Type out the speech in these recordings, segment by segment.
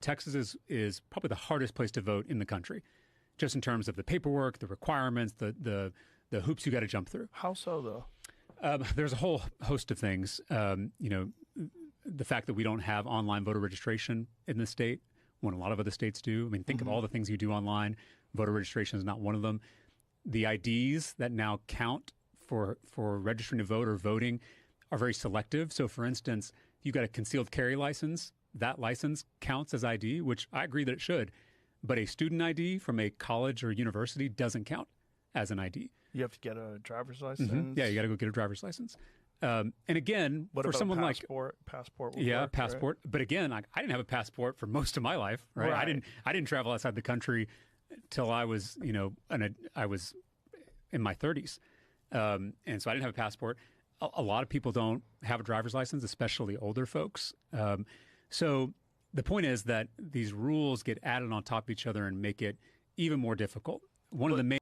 Texas is probably the hardest place to vote in the country, just in terms of the paperwork, the requirements, the hoops you got to jump through. How so, though? There's a whole host of things. The fact that we don't have online voter registration in the state, when a lot of other states do. I mean, think of all the things you do online. Voter registration is not one of them. The IDs that now count for registering to vote or voting are very selective. So, for instance, you got a concealed carry license. That license counts as ID, which I agree that it should. But a student ID from a college or university doesn't count as an ID. You have to get a driver's license. Yeah, you got to go get a driver's license. And again, what for about someone passport? Passport. Would work, passport. Right? But again, I didn't have a passport for most of my life. Right? I didn't travel outside the country till I was I was in my 30s, and so I didn't have a passport. A lot of people don't have a driver's license, especially older folks. So the point is that these rules get added on top of each other and make it even more difficult. One of the main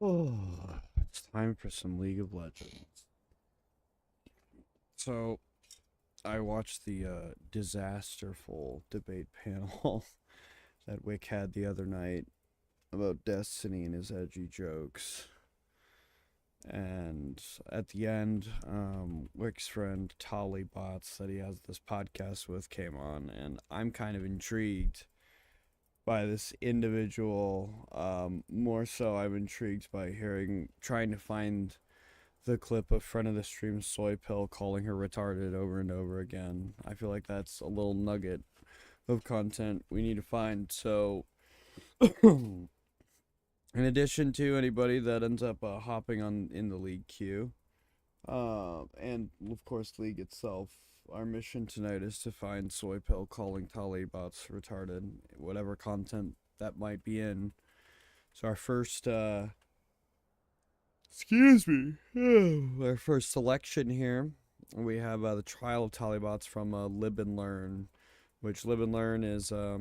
Oh, it's time for some League of Legends. So, I watched the disasterful debate panel that Wick had the other night about Destiny and his edgy jokes. And at the end, Wick's friend Tolly Bots that he has this podcast with came on, and I'm kind of intrigued by this individual. More so, I'm intrigued by trying to find the clip of friend of the stream Soy Pill calling her retarded over and over again. I feel like that's a little nugget of content we need to find. So, in addition to anybody that ends up hopping on in the league queue, and of course league itself, our mission tonight is to find Soy Pill calling Tolly bots retarded, whatever content that might be in. So our first excuse me. Our first selection here, we have the Trial of Tollybots from Live and Learn, which Live and Learn is, I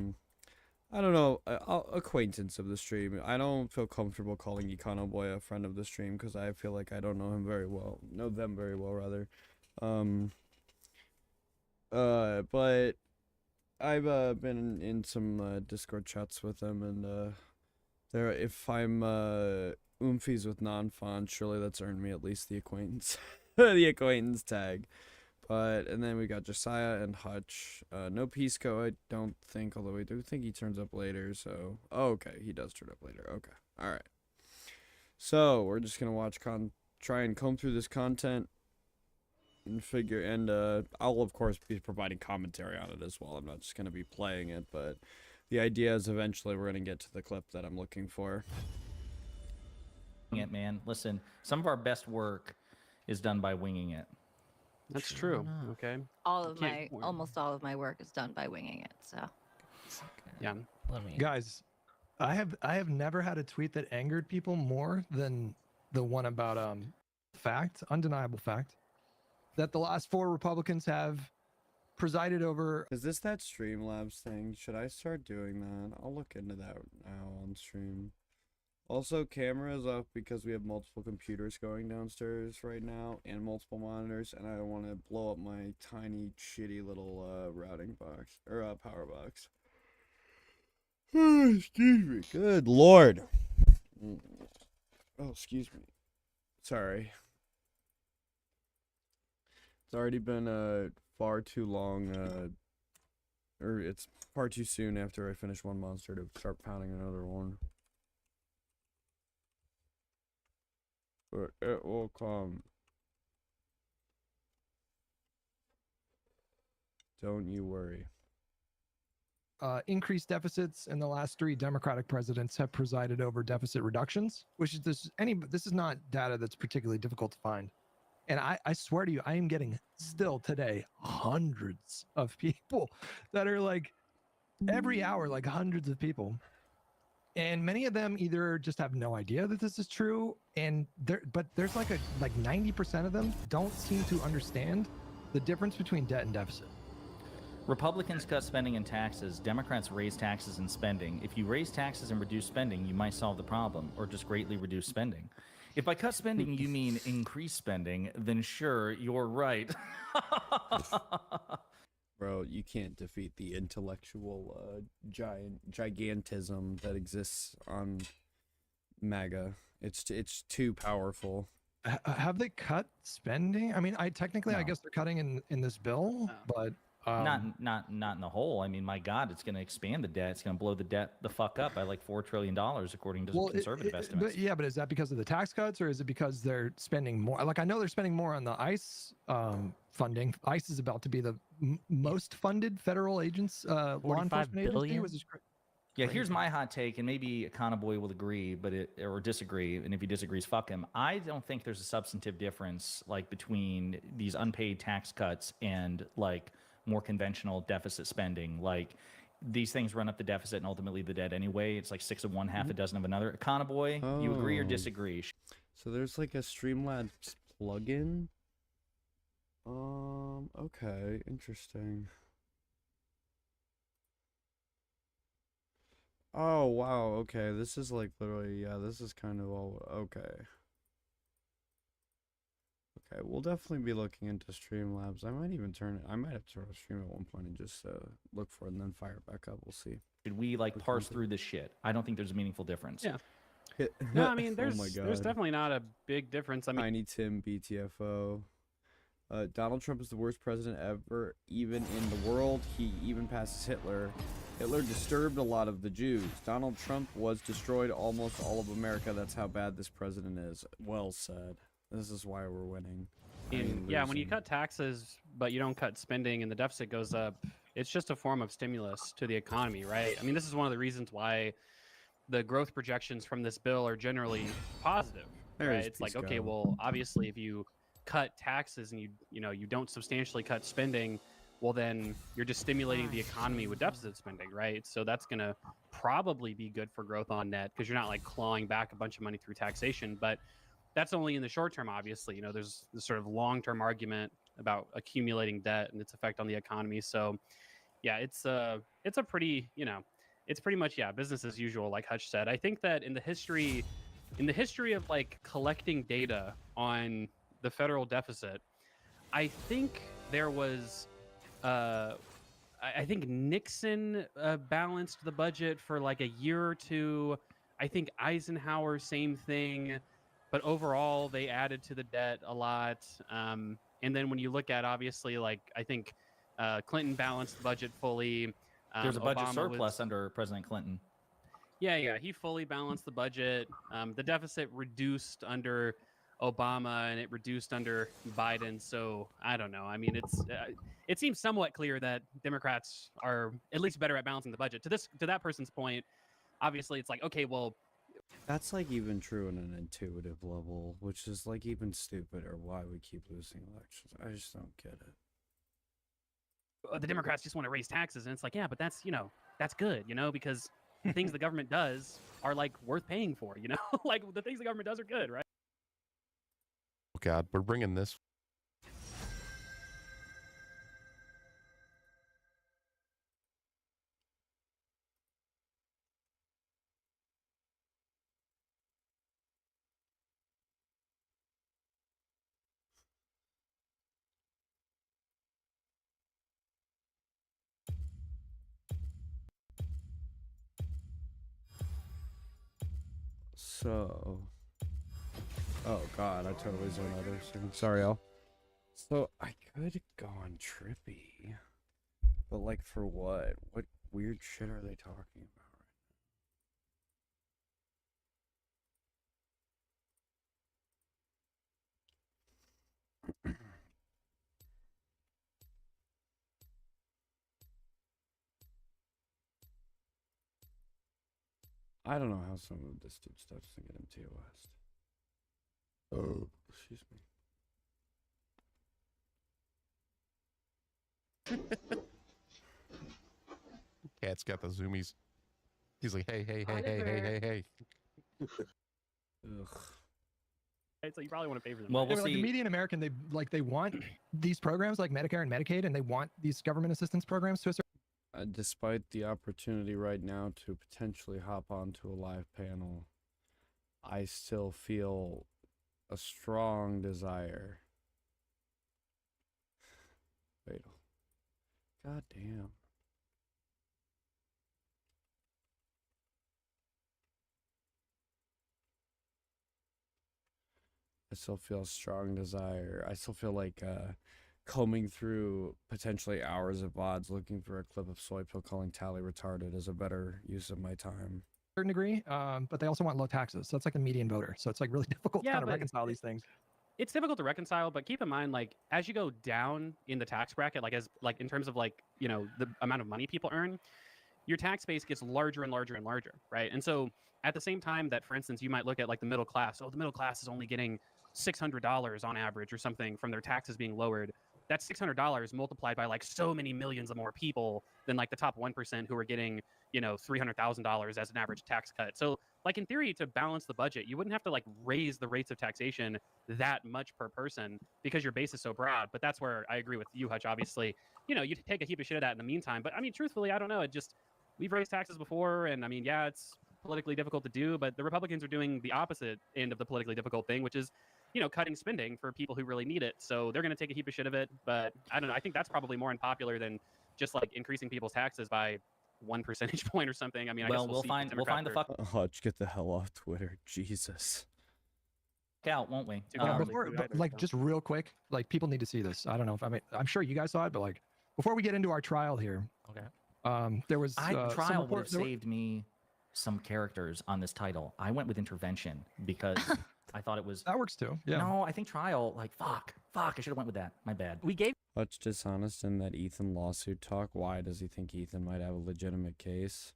don't know, acquaintance of the stream. I don't feel comfortable calling Econo Boy a friend of the stream because I feel like I don't know them very well, rather. But I've been in some Discord chats with them, and if I'm oomphies with non-font, surely that's earned me at least the acquaintance the acquaintance tag. And then we got Josiah and Hutch. No Pisco, I don't think, although I do think he turns up later, so okay, he does turn up later. Okay. Alright. So we're just gonna try and comb through this content and I'll of course be providing commentary on it as well. I'm not just gonna be playing it, but the idea is eventually we're gonna get to the clip that I'm looking for. It, man. Listen, some of our best work is done by winging it. That's true. Okay. Almost all of my work is done by winging it. So, yeah. Guys, I have never had a tweet that angered people more than the one about undeniable fact, that the last 4 Republicans have presided over. Is this that Streamlabs thing? Should I start doing that? I'll look into that now on stream. Also, camera is up because we have multiple computers going downstairs right now and multiple monitors, and I don't want to blow up my tiny, shitty little routing box or power box. Excuse me. Good Lord. Oh, excuse me. Sorry. It's already been far too long, or it's far too soon after I finish one monster to start pounding another one. But it will come. Don't you worry. Increased deficits, and the last 3 Democratic presidents have presided over deficit reductions, which is this is not data that's particularly difficult to find. And I swear to you, I am getting still today hundreds of people that are like every hour, like hundreds of people. And many of them either just have no idea that this is true, but there's like 90% of them don't seem to understand the difference between debt and deficit. Republicans cut spending and taxes. Democrats raise taxes and spending. If you raise taxes and reduce spending, you might solve the problem, or just greatly reduce spending. If by cut spending you mean increase spending, then sure, you're right. Bro, you can't defeat the intellectual gigantism that exists on MAGA. It's too powerful. Have they cut spending? I mean, I guess they're cutting in this bill, but not in the whole. I mean, my God, it's going to expand the debt. It's going to blow the debt the fuck up by like $4 trillion, according to conservative estimates. But is that because of the tax cuts, or is it because they're spending more? Like, I know they're spending more on the ICE funding. ICE is about to be the most funded federal law enforcement agency. Yeah, here's my hot take, and maybe Econo Boy will agree, or disagree, and if he disagrees, fuck him. I don't think there's a substantive difference like between these unpaid tax cuts and like more conventional deficit spending. Like, these things run up the deficit and ultimately the debt anyway. It's like 6 of one, half a dozen of another. Econo Boy, you agree or disagree? So there's like a Streamlabs plugin. Okay, interesting. Oh wow, okay. This is like literally, yeah, this is kind of all okay. Okay, we'll definitely be looking into Streamlabs. I might even I might have to turn a stream at one point and just look for it and then fire it back up. We'll see. Should we like Look parse into it. through this shit? I don't think there's a meaningful difference. Yeah. No, I mean, Oh my there's God. definitely not a big difference. I mean, Tiny Tim BTFO. Donald Trump is the worst president ever, even in the world. He even passes Hitler. Hitler disturbed a lot of the Jews. Donald Trump was destroyed almost all of America. That's how bad this president is. Well said. This is why we're winning. I mean, yeah, when you losing. cut taxes, but you don't cut spending and the deficit goes up, it's just a form of stimulus to the economy, right? I mean, this is one of the reasons why the growth projections from this bill are generally positive, right? There's It's like, Pisco. okay, well, obviously, if you cut taxes and you don't substantially cut spending, well, then you're just stimulating the economy with deficit spending, right? So that's going to probably be good for growth on net because you're not like clawing back a bunch of money through taxation, but that's only in the short term. Obviously, there's this sort of long-term argument about accumulating debt and its effect on the economy. So yeah, it's a pretty, it's pretty much, yeah, business as usual, like Hutch said. I think that in the history of like collecting data on the federal deficit, I think there was I think Nixon balanced the budget for like a year or two. I think Eisenhower, same thing. But overall, they added to the debt a lot. And then when you look at, obviously, like, I think Clinton balanced the budget fully. There's a budget Obama surplus under President Clinton. Yeah, he fully balanced the budget. The deficit reduced under Obama, and it reduced under Biden. So I don't know. I mean, it seems somewhat clear that Democrats are at least better at balancing the budget. To that person's point, obviously, it's like, okay, well, That's like even true on an intuitive level, which is like even stupider why we keep losing elections. I just don't get it. the Democrats just want to raise taxes, and it's like, yeah, but that's good, because the things the government does are like worth paying for, like the things the government does are good, right? Oh God, we're bringing this. So, oh God, I totally zoned out there. Sorry, y'all. So I could go on Trippy, but like for what? What weird shit are they talking about right now? I don't know how some of this dude stuff doesn't get him TOS. Oh, excuse me. Cat's got the zoomies. He's like, hey, hey, hey, hey, Oliver. hey, hey, hey. Ugh. So you probably want to pay for them. Well, right? Yeah, we'll but, like the see. median American, they want these programs like Medicare and Medicaid, and they want these government assistance programs to a certain. Despite the opportunity right now to potentially hop onto a live panel, I still feel a strong desire. Wait. God damn. I still feel a strong desire. I still feel like combing through potentially hours of VODs looking for a clip of Soypill calling Tally retarded is a better use of my time. certain degree, but they also want low taxes. So it's like the median voter. So it's like really difficult to Yeah, kind of but reconcile these things. It's difficult to reconcile, but keep in mind, like, as you go down in the tax bracket, like in terms of like, the amount of money people earn, your tax base gets larger and larger and larger, right? And so at the same time that, for instance, you might look at like the middle class. Oh, the middle class is only getting $600 on average or something from their taxes being lowered. That's $600 multiplied by like so many millions of more people than like the top 1% who are getting, $300,000 as an average tax cut. So like in theory, to balance the budget, you wouldn't have to like raise the rates of taxation that much per person because your base is so broad. But that's where I agree with you, Hutch. Obviously, you take a heap of shit of that in the meantime. But I mean, truthfully, I don't know. we've raised taxes before, and I mean, yeah, it's politically difficult to do, but the Republicans are doing the opposite end of the politically difficult thing, which is, cutting spending for people who really need it. So they're going to take a heap of shit of it. But I don't know. I think that's probably more unpopular than just like increasing people's taxes by 1 percentage point or something. I mean, I guess We'll see find the fuck Oh, get the hell off Twitter. Jesus. out, won't we? Just real quick, like people need to see this. I don't know if I'm sure you guys saw it, but like before we get into our trial here, Okay. there was Trial would have saved me some characters on this title. I went with intervention because I thought it was. That works too. Yeah. No, I think trial. Like fuck. I should have went with that. My bad. We gave Much dishonest in that Ethan lawsuit talk. Why does he think Ethan might have a legitimate case?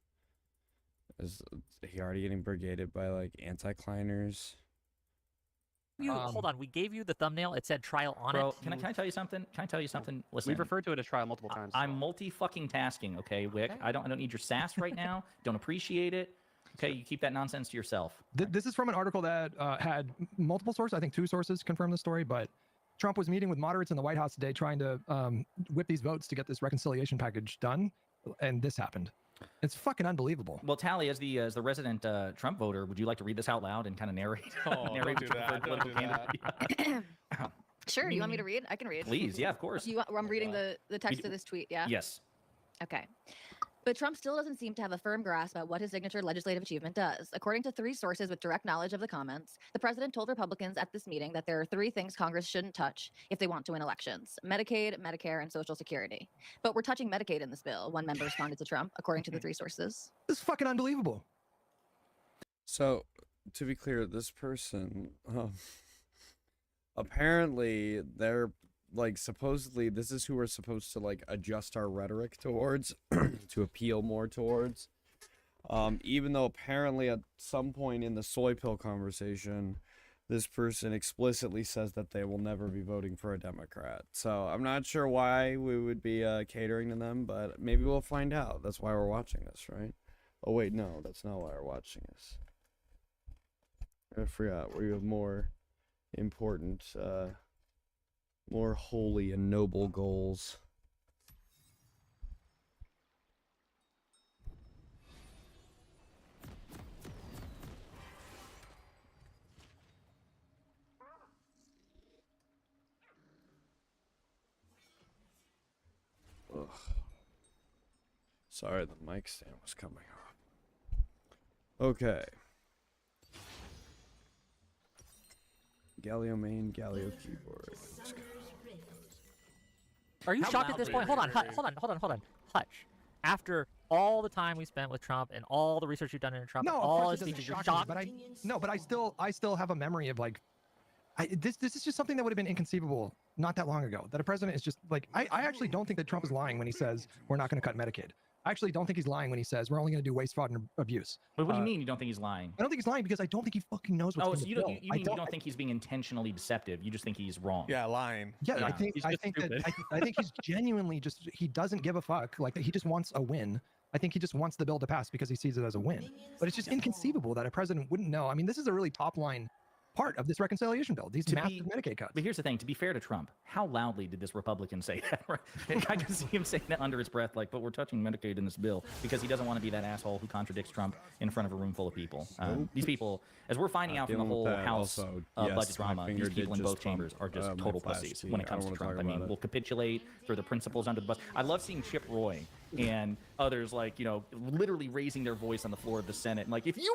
Is he already getting brigaded by like anti-cliners? you. Hold on. We gave you the thumbnail. It said trial on Bro, it. can I tell you something? Listen, We've referred to it as trial multiple times. I'm multi-fucking tasking. Okay, Wick. Okay. I don't need your sass right now. Don't appreciate it. Okay, you keep that nonsense to yourself. This is from an article that had multiple sources. I think 2 sources confirmed the story, but Trump was meeting with moderates in the White House today trying to whip these votes to get this reconciliation package done, and this happened. It's fucking unbelievable. Well, Tally, as the resident Trump voter, would you like to read this out loud and kind of narrate? Oh, narrate don't do that. Don't do that. Sure. You want me to read? I can read. Please, yeah, of course. I'm reading the text of this tweet. Yeah. Yes. Okay. But Trump still doesn't seem to have a firm grasp at what his signature legislative achievement does. According to 3 sources with direct knowledge of the comments, the president told Republicans at this meeting that there are 3 things Congress shouldn't touch if they want to win elections: Medicaid, Medicare, and Social Security. But we're touching Medicaid in this bill, one member responded to Trump, according to the 3 sources. This is fucking unbelievable. So, to be clear, this person, apparently they're like supposedly this is who we're supposed to like adjust our rhetoric towards, to appeal more towards. Even though apparently at some point in the soy pill conversation, this person explicitly says that they will never be voting for a Democrat. So I'm not sure why we would be catering to them, but maybe we'll find out. That's why we're watching this, right? Oh wait, no, that's not why we're watching this. I forgot. We have more important, more holy and noble goals. Ugh. Sorry, the mic stand was coming up. Okay. Galio main, Galio keyboard. Let's go. Are you How shocked at this point? Hold on, hold on. Hutch. After all the time we spent with Trump and all the research you've done into Trump, No, and of all course his it doesn't speeches, shock you're me, shocked. but I still have a memory of like, this is just something that would have been inconceivable not that long ago. That a president is just like, I actually don't think that Trump is lying when he says we're not going to cut Medicaid. I actually don't think he's lying when he says we're only going to do waste, fraud, and abuse. But what do you mean you don't think he's lying? I don't think he's lying because I don't think he fucking knows what's Oh, in so the you bill. don't, you mean you don't think he's being intentionally deceptive? You just think he's wrong. Yeah, lying. Yeah, Yeah. I think He's I just think stupid. that I think he's genuinely just he doesn't give a fuck. Like he just wants a win. I think he just wants the bill to pass because he sees it as a win. But it's just inconceivable that a president wouldn't know. I mean, this is a really top line part of this reconciliation bill. These To massive be- Medicaid cuts. But here's the thing, to be fair to Trump, how loudly did this Republican say that? Right? I can see him saying that under his breath, like, but we're touching Medicaid in this bill, because he doesn't want to be that asshole who contradicts Trump in front of a room full of people. These people, as we're finding out from the Dealing with whole that House also, yes, budget my drama, finger these people did in both just bump, chambers are just my total flash pussies key. when it I comes don't to wanna Trump. talk I mean, about it. we'll capitulate, throw the principles under the bus. I love seeing Chip Roy and others like, you know, literally raising their voice on the floor of the Senate. And like, if you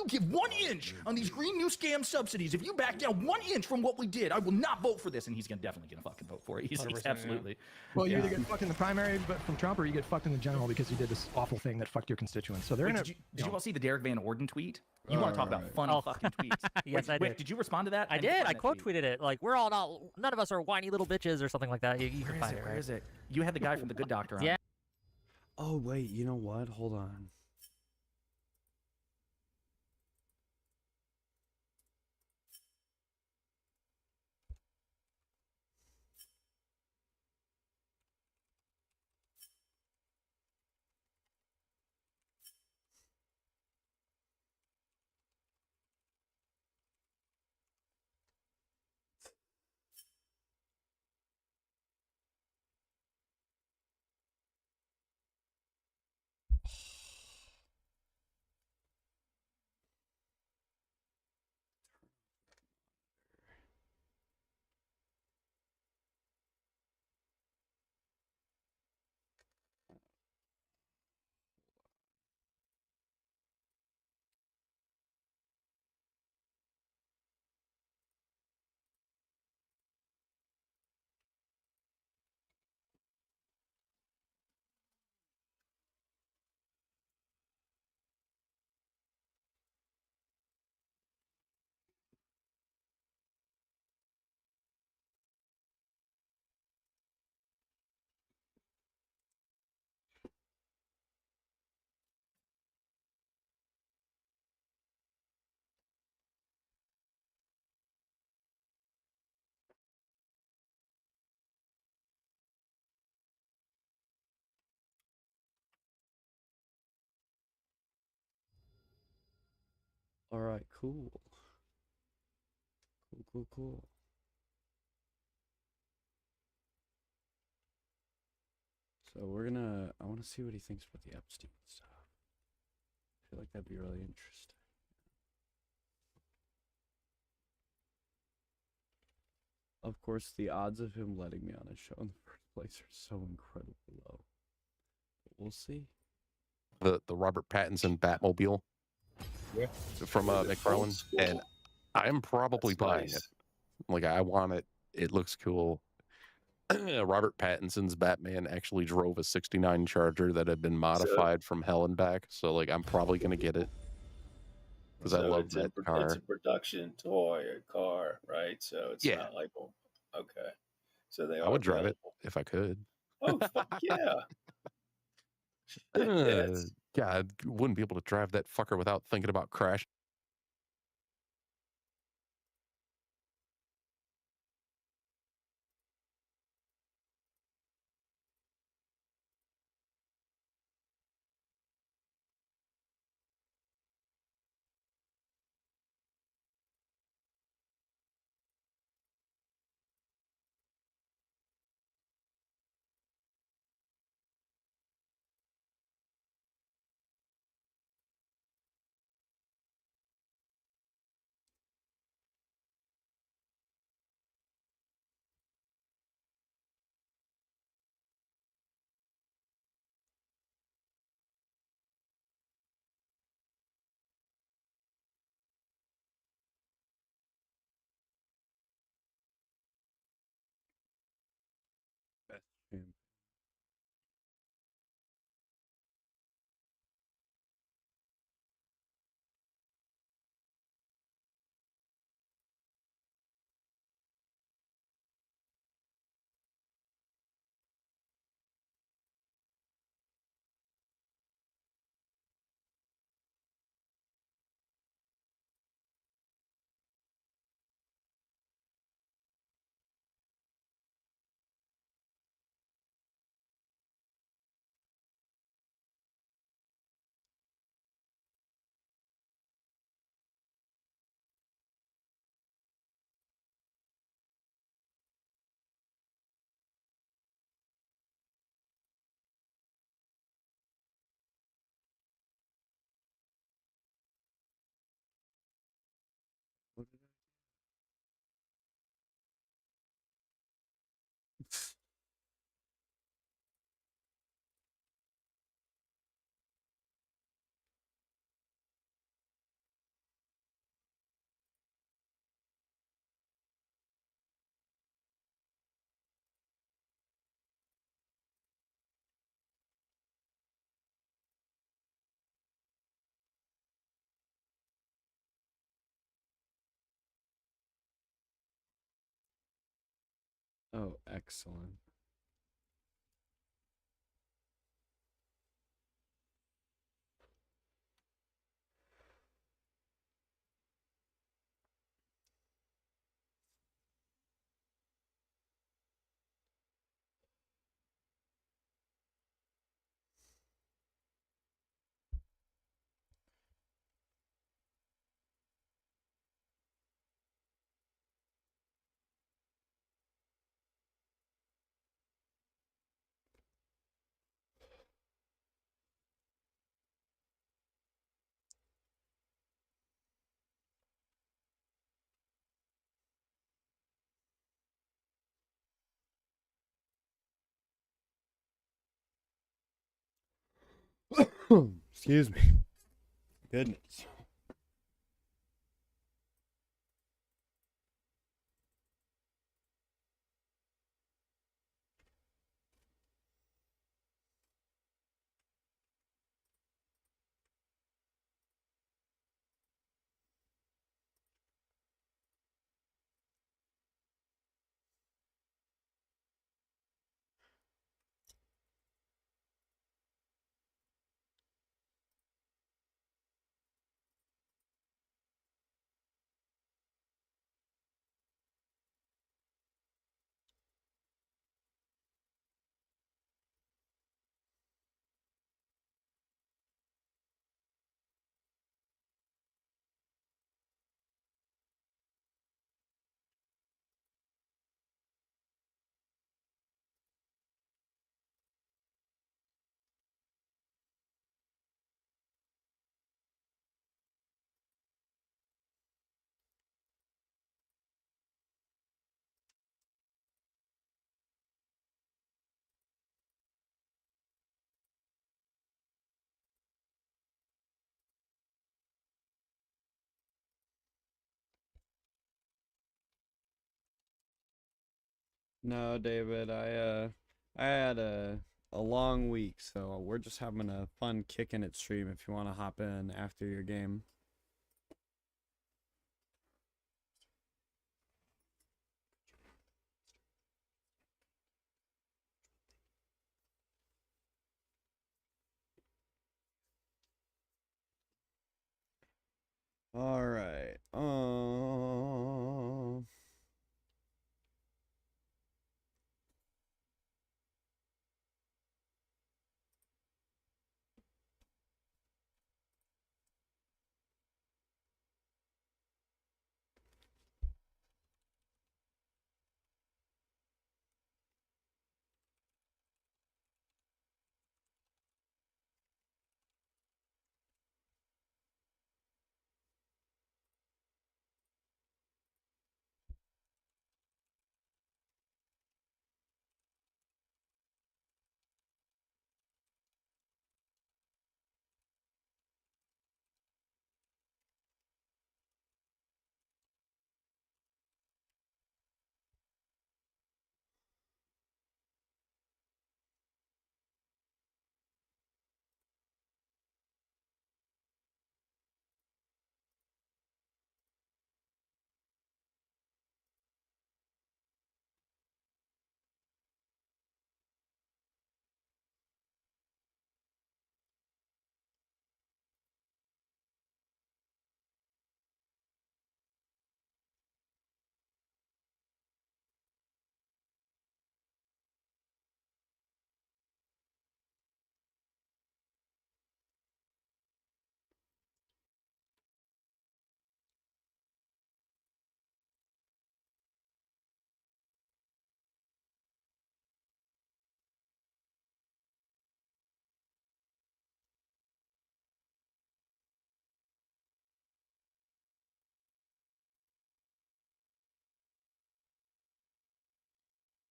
give 1 inch on these green new scam subsidies, if you back down 1 inch from what we did, I will not vote for this. And he's definitely gonna fucking vote for it. He's 100%, absolutely. Well, you either get fucked in the primary but from Trump, or you get fucked in the general because you did this awful thing that fucked your constituents. So they're Wait, in a. did you all see the Derek Van Orden tweet? You want to talk about Alright. funny Oh. fucking tweets? Yes, Wait, I did. Did you respond to that? I didn't did. find I that quote tweet. tweeted it. Like, we're all not, none of us are whiny little bitches or something like that. You can Where is find it? it. Where Right? is it? You had the guy from The Good Doctor on. Yeah. Oh wait, you know what? Hold on. All right, cool. Cool. So I want to see what he thinks about the Epstein stuff. I feel like that'd be really interesting. Of course, the odds of him letting me on his show in the first place are so incredibly low. But we'll see. The Robert Pattinson Batmobile from McFarlane, and I'm probably buying it. Like, I want it. It looks cool. Robert Pattinson's Batman actually drove a 69 Charger that had been modified from hell and back. So, like, I'm probably going to get it because I love that car. It's a production toy or car, right? So it's not like, okay. So they I would drive it if I could. Oh, fuck yeah. God, wouldn't be able to drive that fucker without thinking about crashing. Oh, excellent. Excuse me. Goodness. No, David, I had a long week, so we're just having a fun kicking it stream if you want to hop in after your game. All right.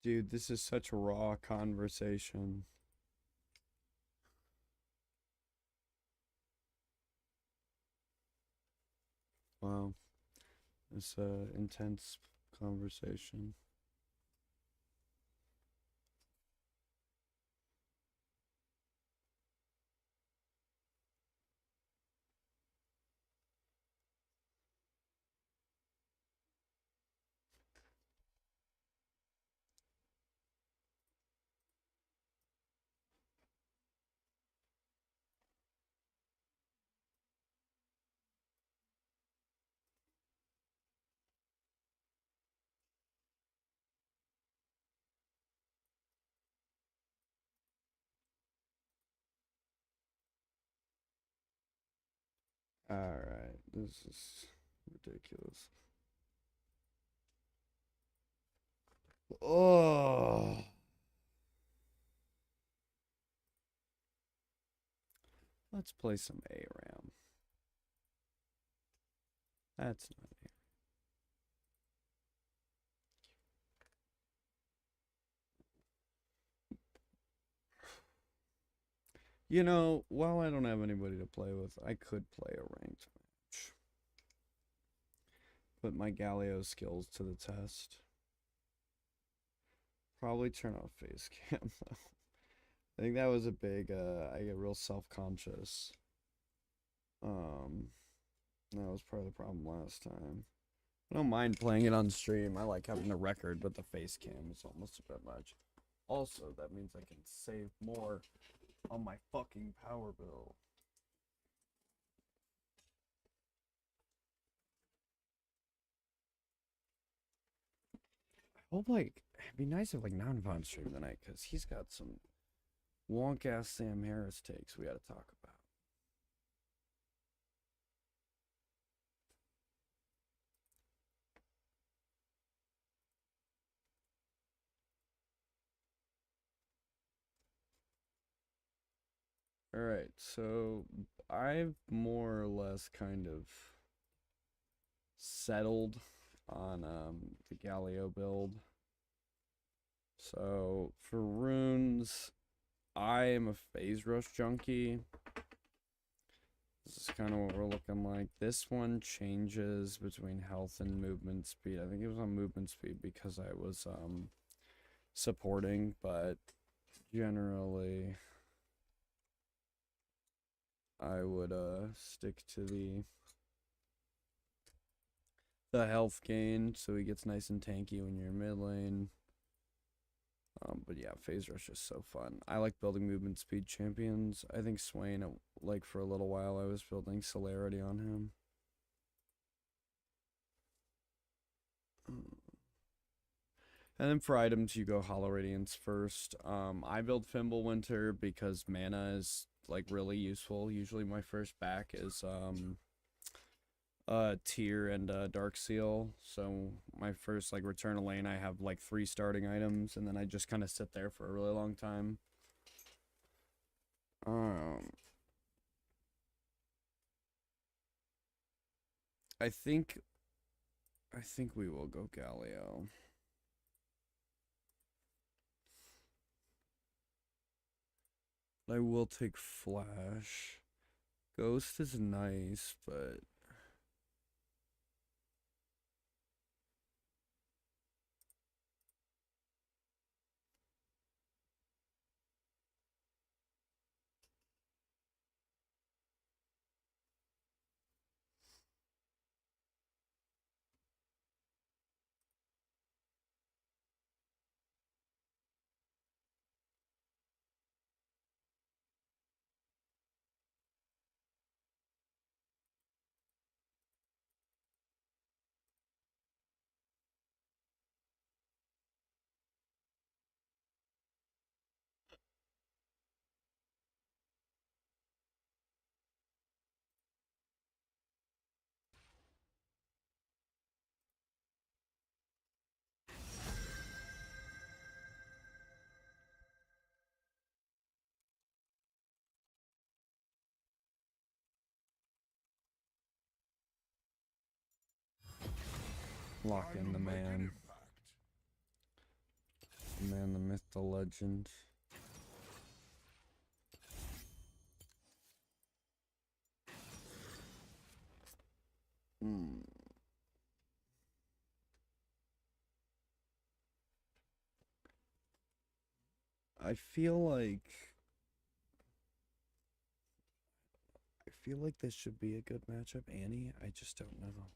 Dude, this is such a raw conversation. Wow. It's a intense conversation. Alright, this is ridiculous. Oh. Let's play some ARAM. That's not ARAM. You know, while I don't have anybody to play with, I could play a ranked match. Put my Galio skills to the test. Probably turn off face cam though. I think that was a big I get real self-conscious. That was part of the problem last time. I don't mind playing it on stream. I like having the record, but the face cam is almost a bit much. Also, that means I can save more on my fucking power bill. I hope, like, it'd be nice if, like, Non-Von streamed tonight, because he's got some wonk-ass Sam Harris takes we gotta talk about. Alright, so I've more or less kind of settled on the Galio build. So for runes, I am a phase rush junkie. This is kind of what we're looking like. This one changes between health and movement speed. I think it was on movement speed because I was supporting, but generally I would stick to the health gain, so he gets nice and tanky when you're in mid lane. But yeah, Phase Rush is so fun. I like building movement speed champions. I think Swain, like for a little while, I was building Celerity on him. And then for items, you go Hollow Radiance first. I build Fimbulwinter because mana is like really useful. Usually my first back is Tear and Dark Seal. So my first like return to lane, I have like 3 starting items, and then I just kind of sit there for a really long time. I think we will go Galio. I will take Flash. Ghost is nice, but lock in the man. The man, the myth, the legend. I feel like this should be a good matchup, Annie. I just don't know.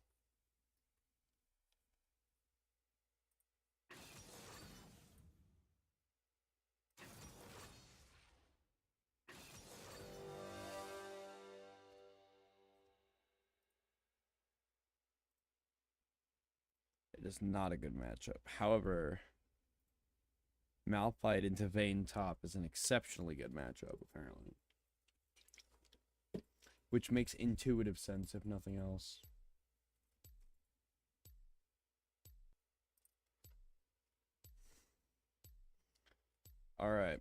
It is not a good matchup. However, Malphite into Vayne top is an exceptionally good matchup, apparently. Which makes intuitive sense, if nothing else. Alright.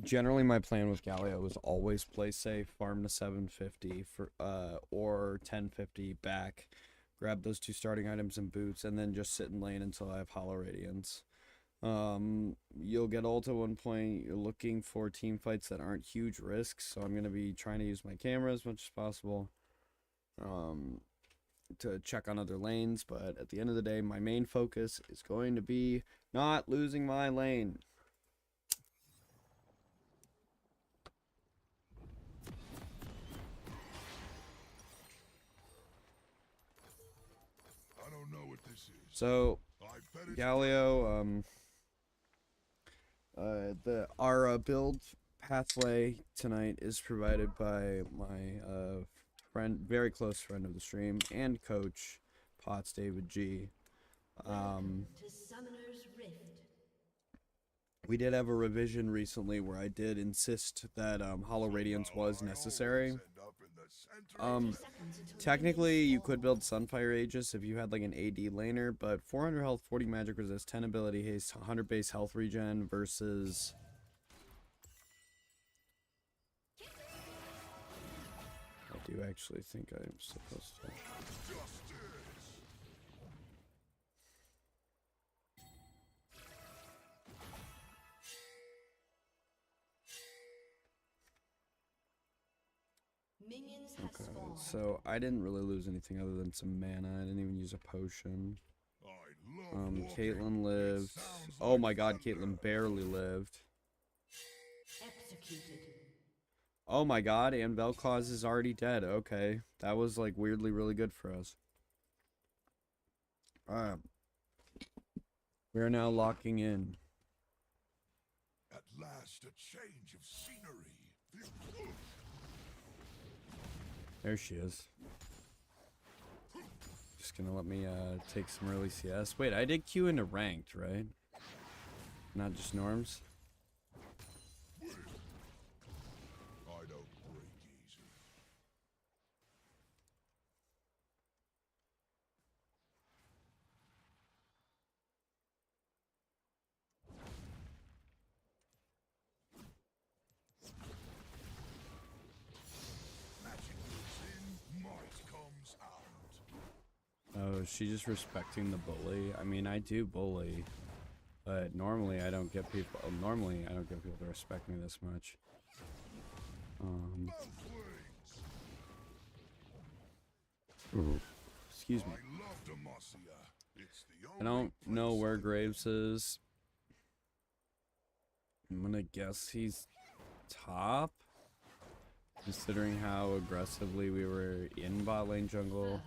Generally, my plan with Galio was always play safe, farm to 750 for or 1050 back, grab those 2 starting items and boots, and then just sit in lane until I have Hollow Radiance. You'll get ult at one point. You're looking for team fights that aren't huge risks, so I'm going to be trying to use my camera as much as possible to check on other lanes, but at the end of the day, my main focus is going to be not losing my lane. I don't know what this is. So, Galio, our build pathway tonight is provided by my friend, very close friend of the stream, and coach, Potts David G. We did have a revision recently where I did insist that Hollow Radiance was necessary. Technically, you could build Sunfire Aegis if you had like an AD laner, but 400 health, 40 magic resist, 10 ability haste, 100 base health regen versus... I do actually think I'm supposed to... Okay, so I didn't really lose anything other than some mana. I didn't even use a potion. I Caitlyn lived. Oh my god, Caitlyn barely lived. Oh my god, and Vel'Koz is already dead. Okay. That was like weirdly really good for us. We are now locking in. At last, a change of scenery. There she is. Just gonna let me take some early CS. Wait, I did queue into ranked, right? Not just norms? I don't break easy. Magic moves in, might comes out. Oh, is she just respecting the bully? I mean, I do bully, but normally I don't get people. Normally I don't get people to respect me this much. Excuse me. I love Demacia. It's the I don't know where Graves is. I'm gonna guess he's top, considering how aggressively we were in bot lane jungle.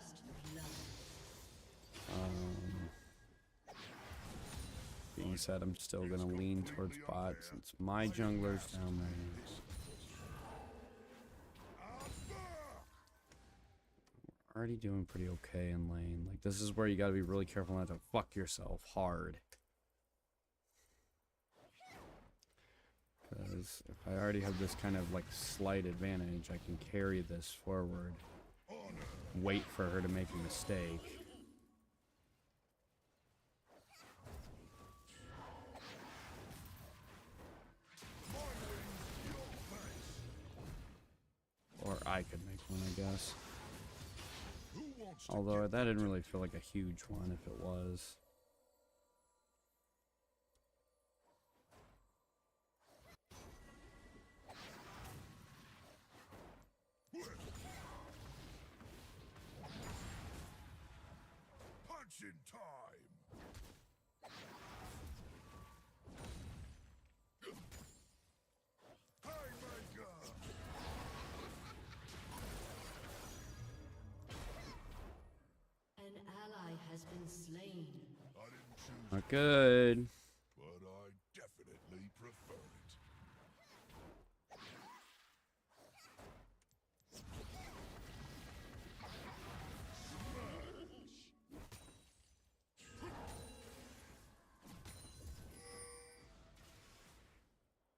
Being said, I'm still gonna lean towards bot since my jungler's down there. We're already doing pretty okay in lane. Like, this is where you gotta be really careful not to fuck yourself hard. Because if I already have this kind of like slight advantage, I can carry this forward. Wait for her to make a mistake. Or I could make one, I guess. Although that didn't really feel like a huge one if it was. Punch in time. An ally has been slain. I didn't choose Not good. but I definitely prefer it.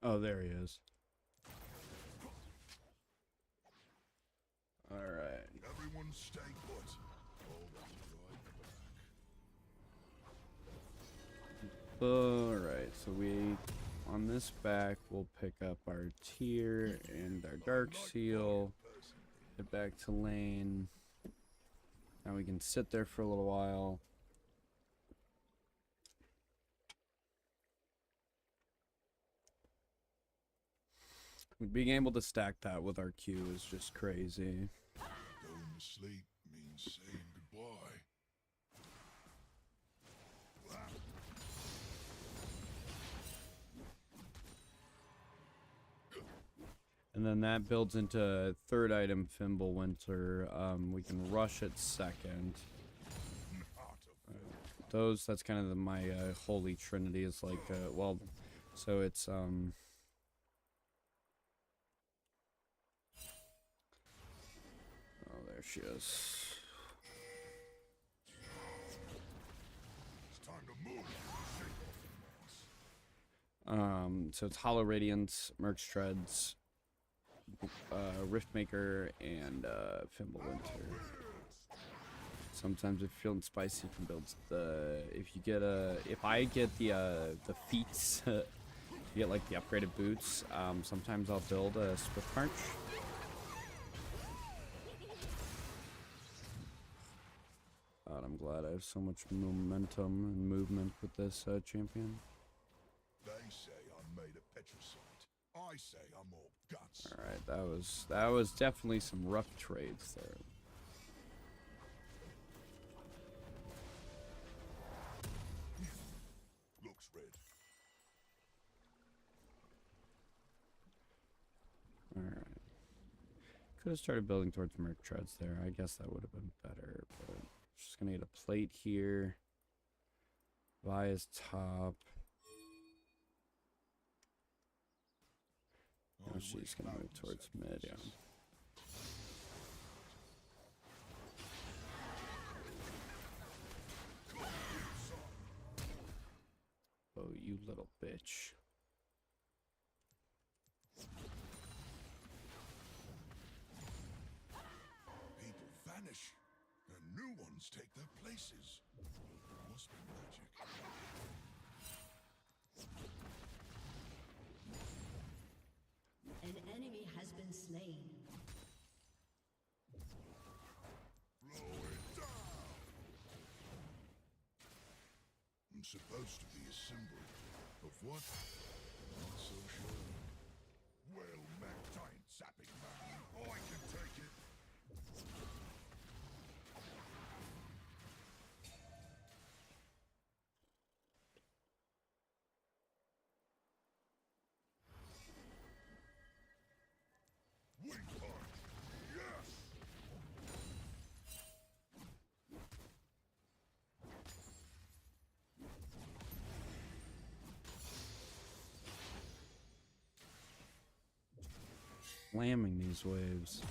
Oh, there he is. Alright. Everyone stay put. I'll be right back. Alright, so we, on this back, we'll pick up our tier and our dark seal. Get back to lane. Now we can sit there for a little while. Being able to stack that with our Q is just crazy. Going to sleep means saying goodbye. And then that builds into third item, Fimbulwinter. We can rush it second. That's kind of my holy trinity. Is like, well, so it's oh, there she is. It's time to move. Shake off the moss. So it's Hollow Radiance, Merc Shreds, Riftmaker, and Fimbulwinter. Sometimes if you're feeling spicy, you can build the. If I get the feats, you get like the upgraded boots. Sometimes I'll build a Swift March. God, I'm glad I have so much momentum and movement with this champion. They say I'm made of petricite. I say I'm all guts. All right, that was definitely some rough trades there. Could have started building towards Merc Treads there. I guess that would have been better, but just gonna get a plate here. Vi's top. Now she's gonna move towards mid, yeah. Oh, you little bitch. People vanish, and new ones take their places. Must be magic. An enemy has been slain. Blow it down. I'm supposed to be a symbol of what? Not so sure. Well met, giant zapping man. I can take it. Wing punch. Yes. Slamming these waves.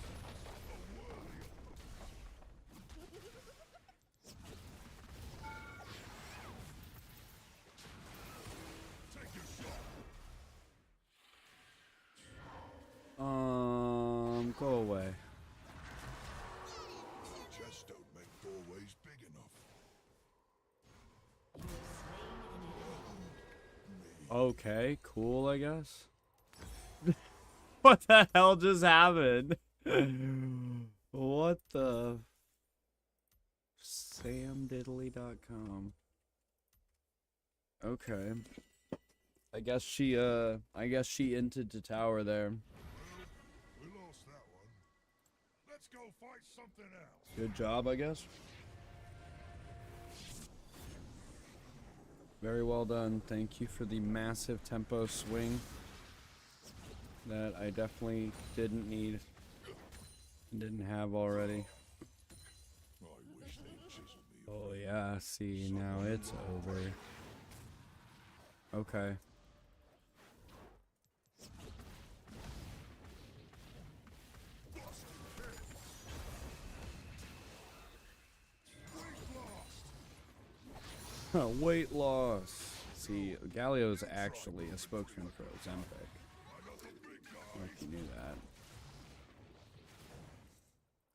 Take your shot. Go away. Chests don't make doorways big enough. Okay, cool, I guess. What the hell just happened? What the? SamDiddly.com. Okay. I guess she entered the tower there. We lost that one. Let's go fight something else. Good job, I guess. Very well done. Thank you for the massive tempo swing that I definitely didn't need. Didn't have already. I wish they'd chisel me. Oh yeah, see, now it's over. Okay. Weight loss. See, Galio's actually a spokesman for Ozempic. I don't know if you knew that.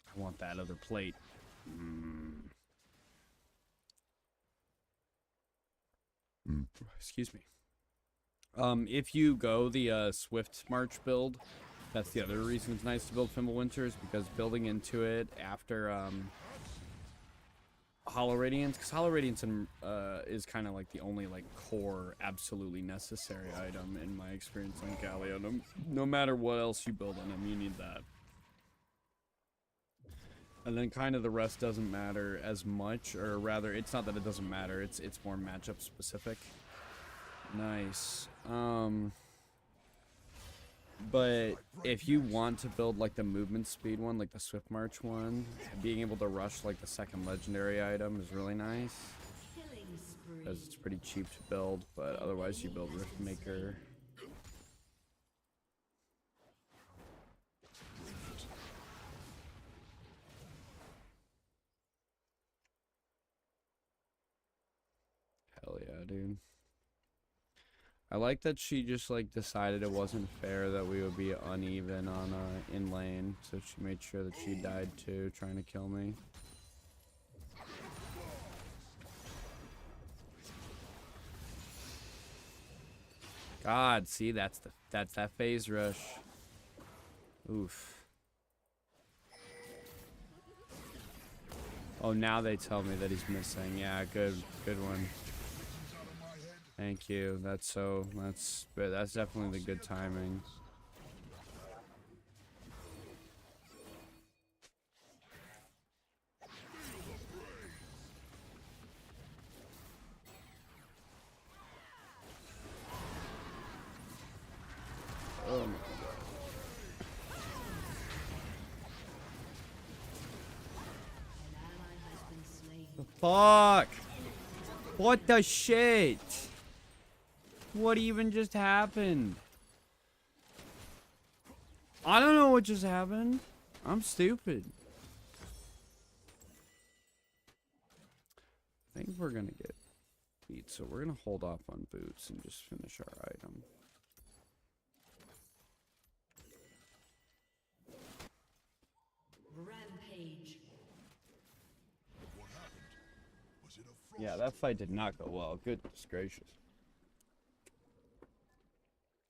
I want that other plate. Excuse me. If you go the Swift March build, that's the other reason it's nice to build Fimbulwinter, is because building into it after Hollow Radiance, because Hollow Radiance is kind of like the only like core absolutely necessary item in my experience on Galio. No matter what else you build on him, you need that. And then kind of the rest doesn't matter as much, or rather, it's not that it doesn't matter, it's more matchup specific. Nice. But if you want to build like the movement speed one, like the Swift March one, being able to rush like the second legendary item is really nice. Because it's pretty cheap to build, but otherwise you build Riftmaker. Hell yeah, dude. I like that she just like decided it wasn't fair that we would be uneven on in lane, so she made sure that she died too, trying to kill me. God, see, that's that phase rush. Oof. Oh, now they tell me that he's missing. Yeah, good one. Thank you. That's definitely the good timing. Oh my god. The fuck? What the shit? What even just happened? I don't know what just happened. I'm stupid. I think we're gonna get beat, so we're gonna hold off on boots and just finish our item. Rampage. What happened? Was it a frost? Yeah, that fight did not go well. Goodness gracious.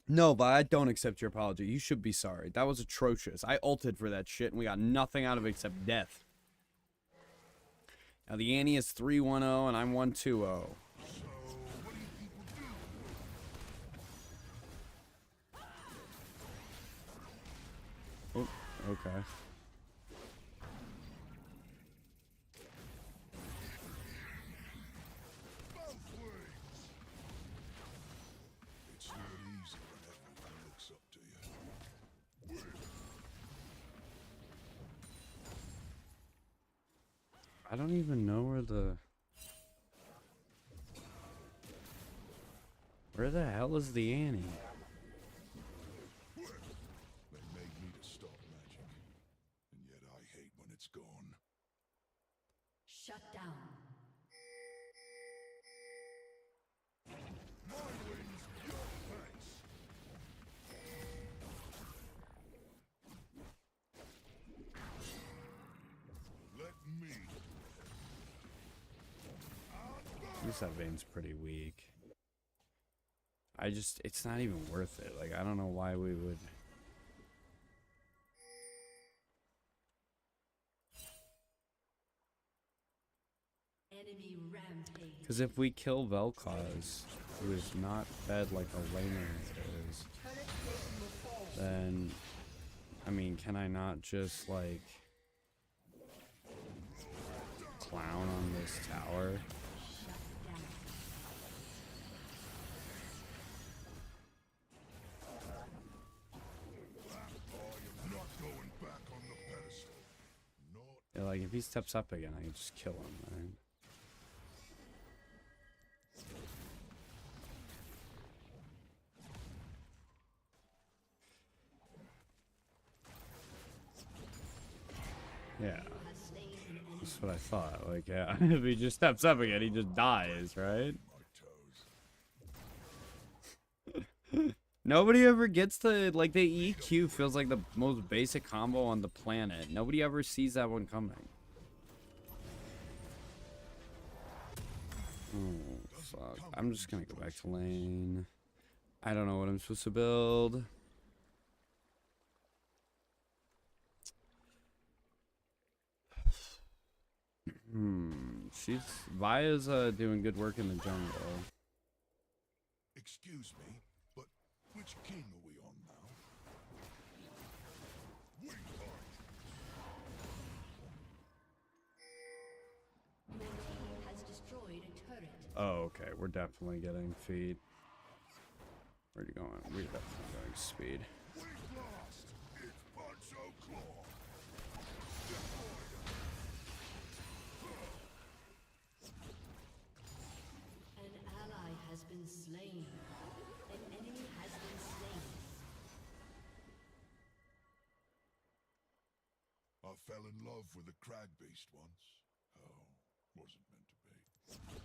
No, but I don't accept your apology. You should be sorry. That was atrocious. I ulted for that shit, and we got nothing out of it except death. Now the Annie is 3-1-0, and I'm 1-2-0. So, what do you people do? Oh, okay. Both ways. It's not easy when everyone looks up to you. I don't even know where the hell is the Annie? They made me to stop magic, and yet I hate when it's gone. Shut down. My wings, your thanks. Let me. This Veins pretty weak. It's not even worth it. Like, I don't know why we would. Enemy rampage. Because if we kill Vel'Koz, who is not fed like a laner is, then, I mean, can I not just, like, clown on this tower? Not going back on the pedestal. Not. Yeah, like, if he steps up again, I can just kill him, right? Yeah. That's what I thought. Like, yeah, if he just steps up again, he just dies, right? Nobody ever gets to, like, the EQ feels like the most basic combo on the planet. Nobody ever sees that one coming. Oh, fuck. I'm just gonna go back to lane. I don't know what I'm supposed to build. Via's doing good work in the jungle. Excuse me, but which king are we on now? Your team has destroyed a turret. Oh, okay. We're definitely getting feet. Where are you going? We're definitely going speed. We've lost. It's Buncho Claw. An ally has been slain. An enemy has been slain. I fell in love with a crag beast once. Oh, wasn't meant to be.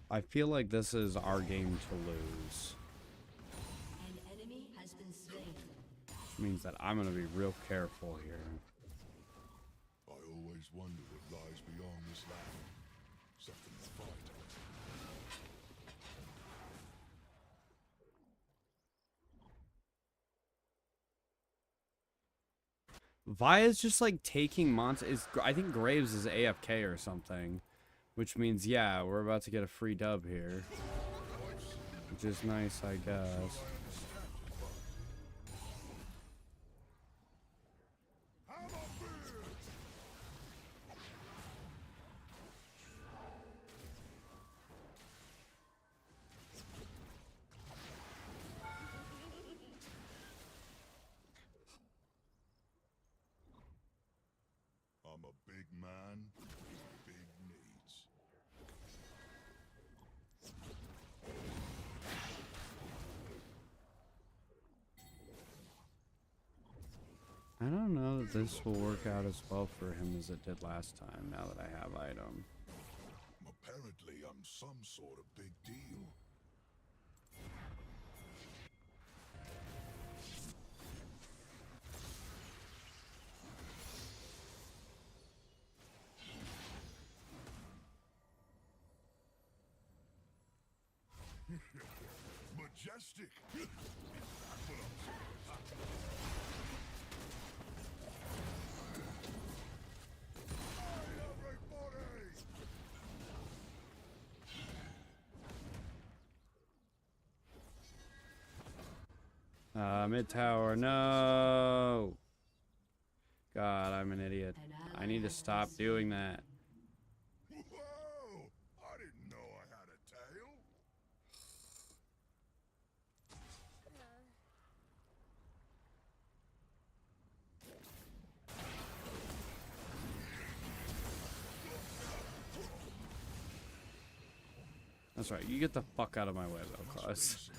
I feel like this is our game to lose. An enemy has been slain. Which means that I'm gonna be real careful here. I always wonder what lies beyond this land. Something to fight. Via's just like taking monsters. I think Graves is AFK or something. Which means, yeah, we're about to get a free dub here. Which is nice, I guess. I'm a big man with big needs. I don't know that this will work out as well for him as it did last time, now that I have item. Apparently, I'm some sort of big deal. Majestic. Mid tower, no. God, I'm an idiot. I need to stop doing that. Whoa! I didn't know I had a tail. That's right, you get the fuck out of my way, though, Claus.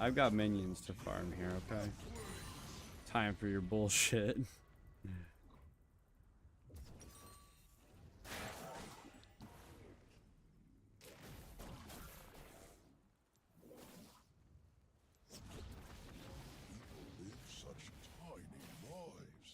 I've got minions to farm here, okay? Time for your bullshit. Live such tiny lives.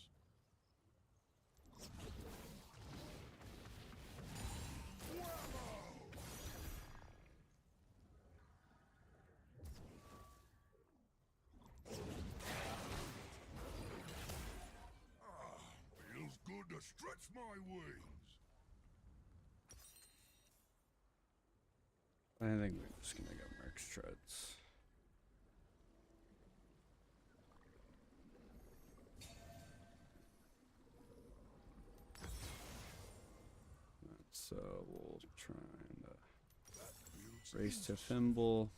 Feels good to stretch my wings. I think we're just gonna go Merc Struts. So we'll try and race to Thimble.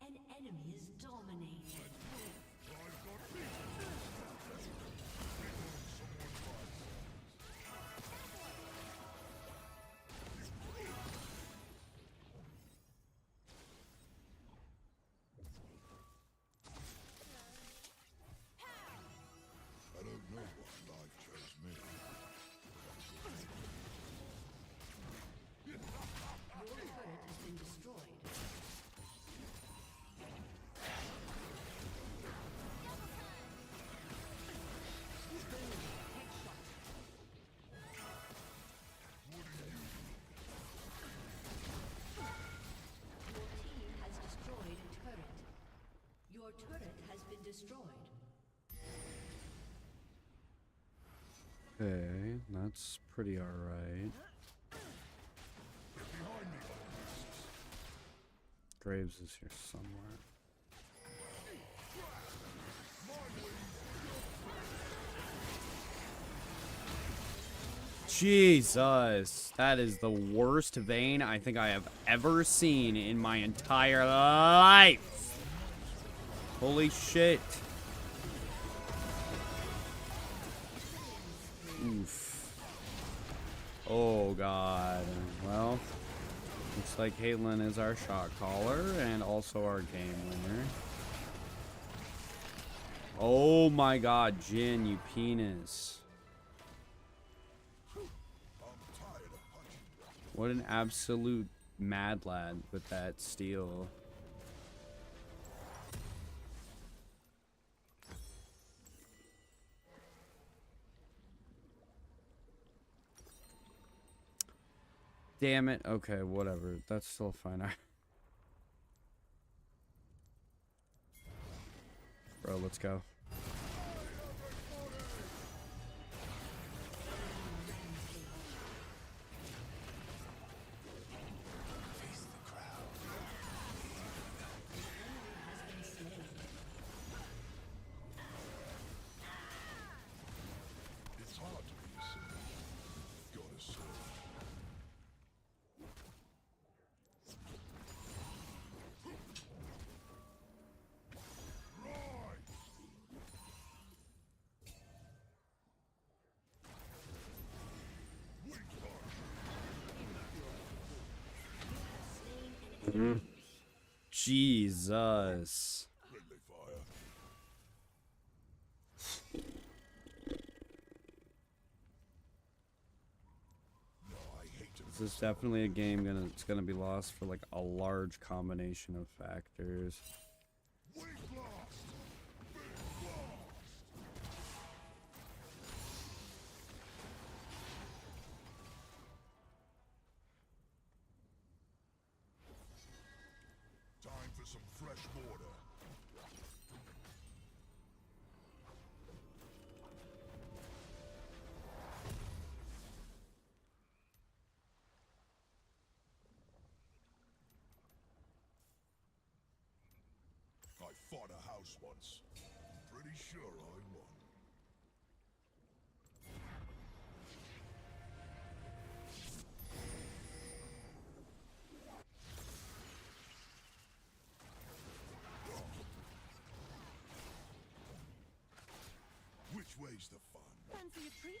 An enemy is dominated. I don't know why life chose me. Your turret has been destroyed. Your team has destroyed a turret. Your turret has been destroyed. Okay, that's pretty alright. Graves is here somewhere. Jesus, that is the worst vein I think I have ever seen in my entire life. Holy shit. Oof. Oh god. Well, looks like Caitlyn is our shot caller and also our game winner. Oh my god, Jin, you penis. What an absolute mad lad with that steal. Damn it. Okay, whatever. That's still fine. Bro, let's go. Jesus. Friendly fire. No, I hate to This is definitely a game it's gonna be lost for like a large combination of factors. We've lost. Big lost. Time for some fresh mortar. I fought a house once. Pretty sure I won. Which way's the fun? Fancy a treat?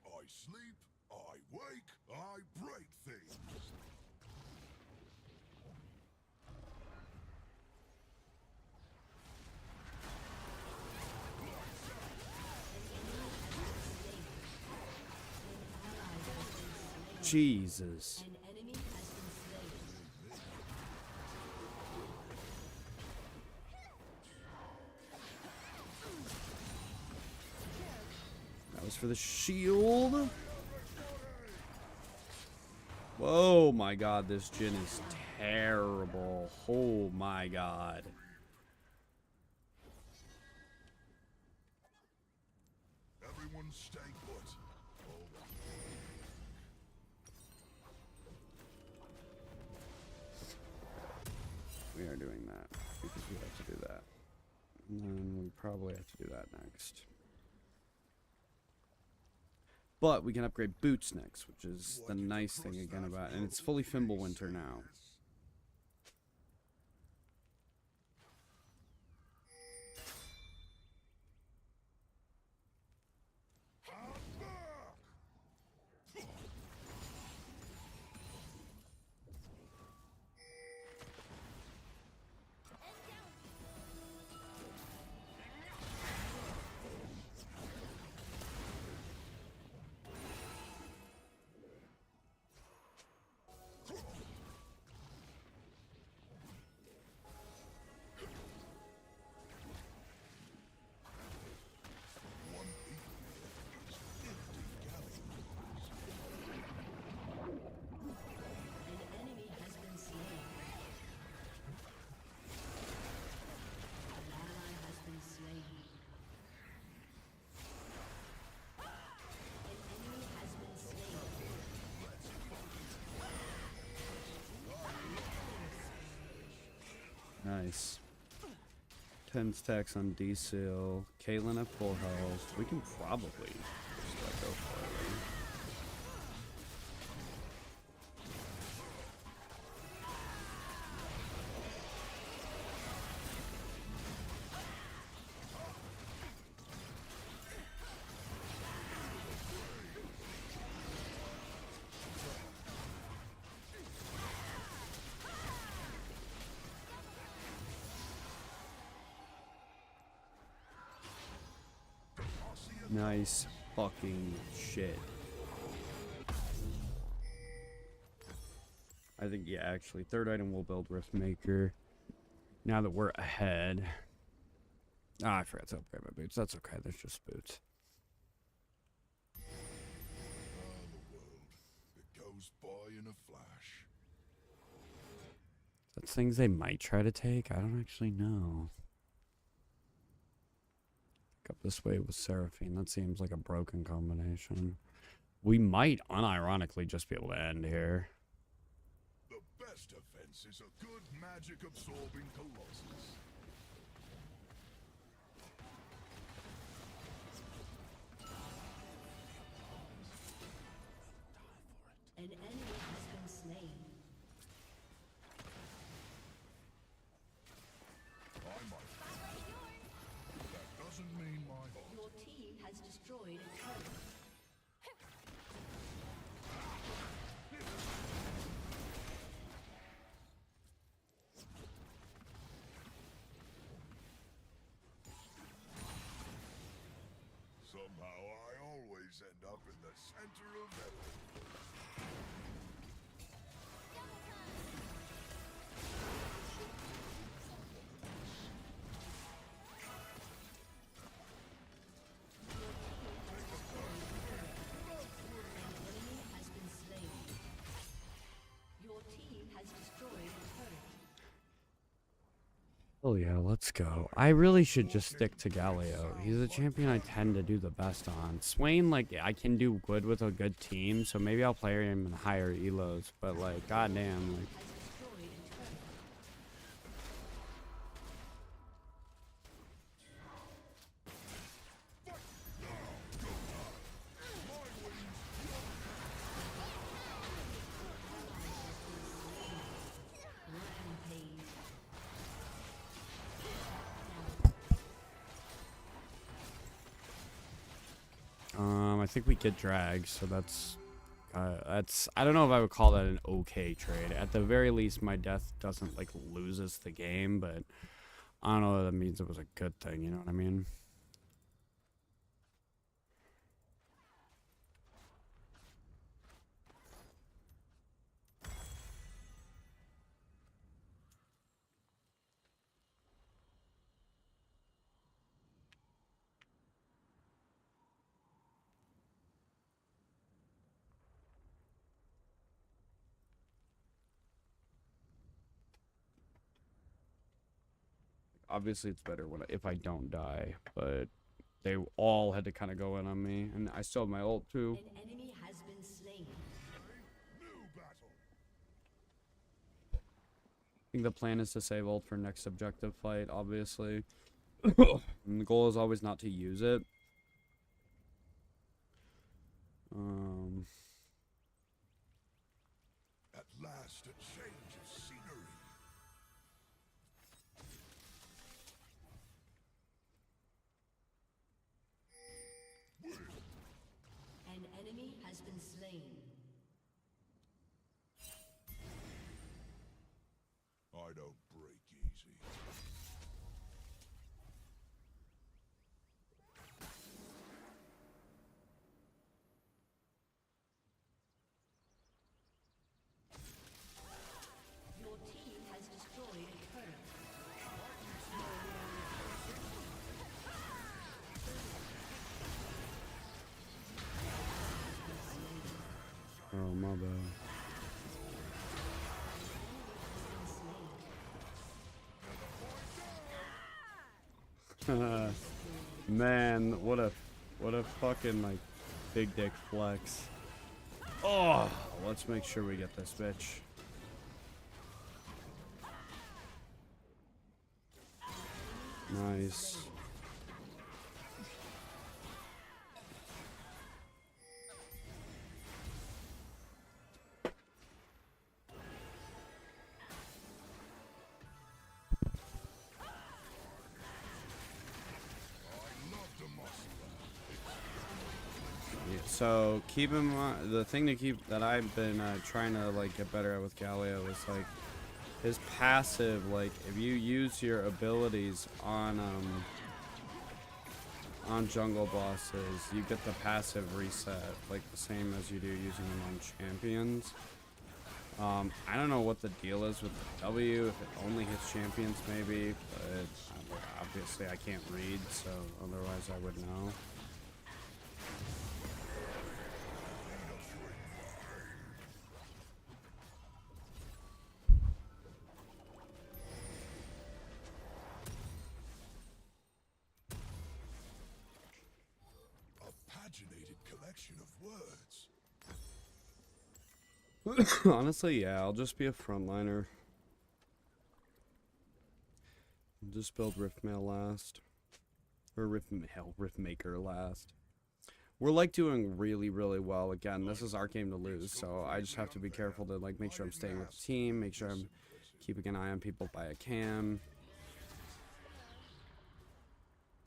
I sleep, I wake, I break things. Jesus. An enemy has been slain. That was for the shield. Oh my god, this Jhin is terrible. Oh my god. Everyone stay put. We are doing that because we have to do that. And then we probably have to do that next. But we can upgrade boots next, which is the nice thing again about it. And it's fully Fimbulwinter now. An enemy has been slain. An ally has been slain. An enemy has been slain. Nice. 10 stacks on D-Seal. Caitlyn at full health. We can probably just let go for it. Nice fucking shit. I think, yeah, actually, third item will build Riftmaker. Now that we're ahead. Ah, I forgot to upgrade my boots. That's okay, there's just boots. The world, it goes by in a flash. That's things they might try to take. I don't actually know. Up this way with Seraphine. That seems like a broken combination. We might unironically just be able to end here. The best defense is a good magic absorbing colossus. An enemy has been slain. Somehow I always end up in the center of everything. Oh yeah, let's go. I really should just stick to Galio. He's a champion I tend to do the best on. Swain, like, I can do good with a good team, so maybe I'll play him in higher elos, but like, goddamn, like... I think we get dragged, so that's I don't know if I would call that an okay trade. At the very least, my death doesn't like lose us the game, but I don't know if that means it was a good thing, you know what I mean? Obviously, it's better if I don't die, but they all had to kind of go in on me, and I still have my ult too. An enemy has been slain. I think the plan is to save ult for next objective fight, obviously. And the goal is always not to use it. At last, a change of scenery. An enemy has been slain. I don't break easy. Your team has destroyed a turret. Oh, my bad. Man, what a fucking like big dick flex. Oh, let's make sure we get this bitch. Nice. So keep in mind, the thing that I've been trying to like get better at with Galio is like his passive. Like if you use your abilities on jungle bosses, you get the passive reset like the same as you do using them on champions. I don't know what the deal is with the W, if it only hits champions maybe, but obviously I can't read, so otherwise I would know. Collection of words. Honestly, yeah, I'll just be a frontliner. Just build Riftmail last. Or Riftmaker last. We're like doing really, really well. Again, this is our game to lose, so I just have to be careful to like make sure I'm staying with the team, make sure I'm keeping an eye on people by a cam.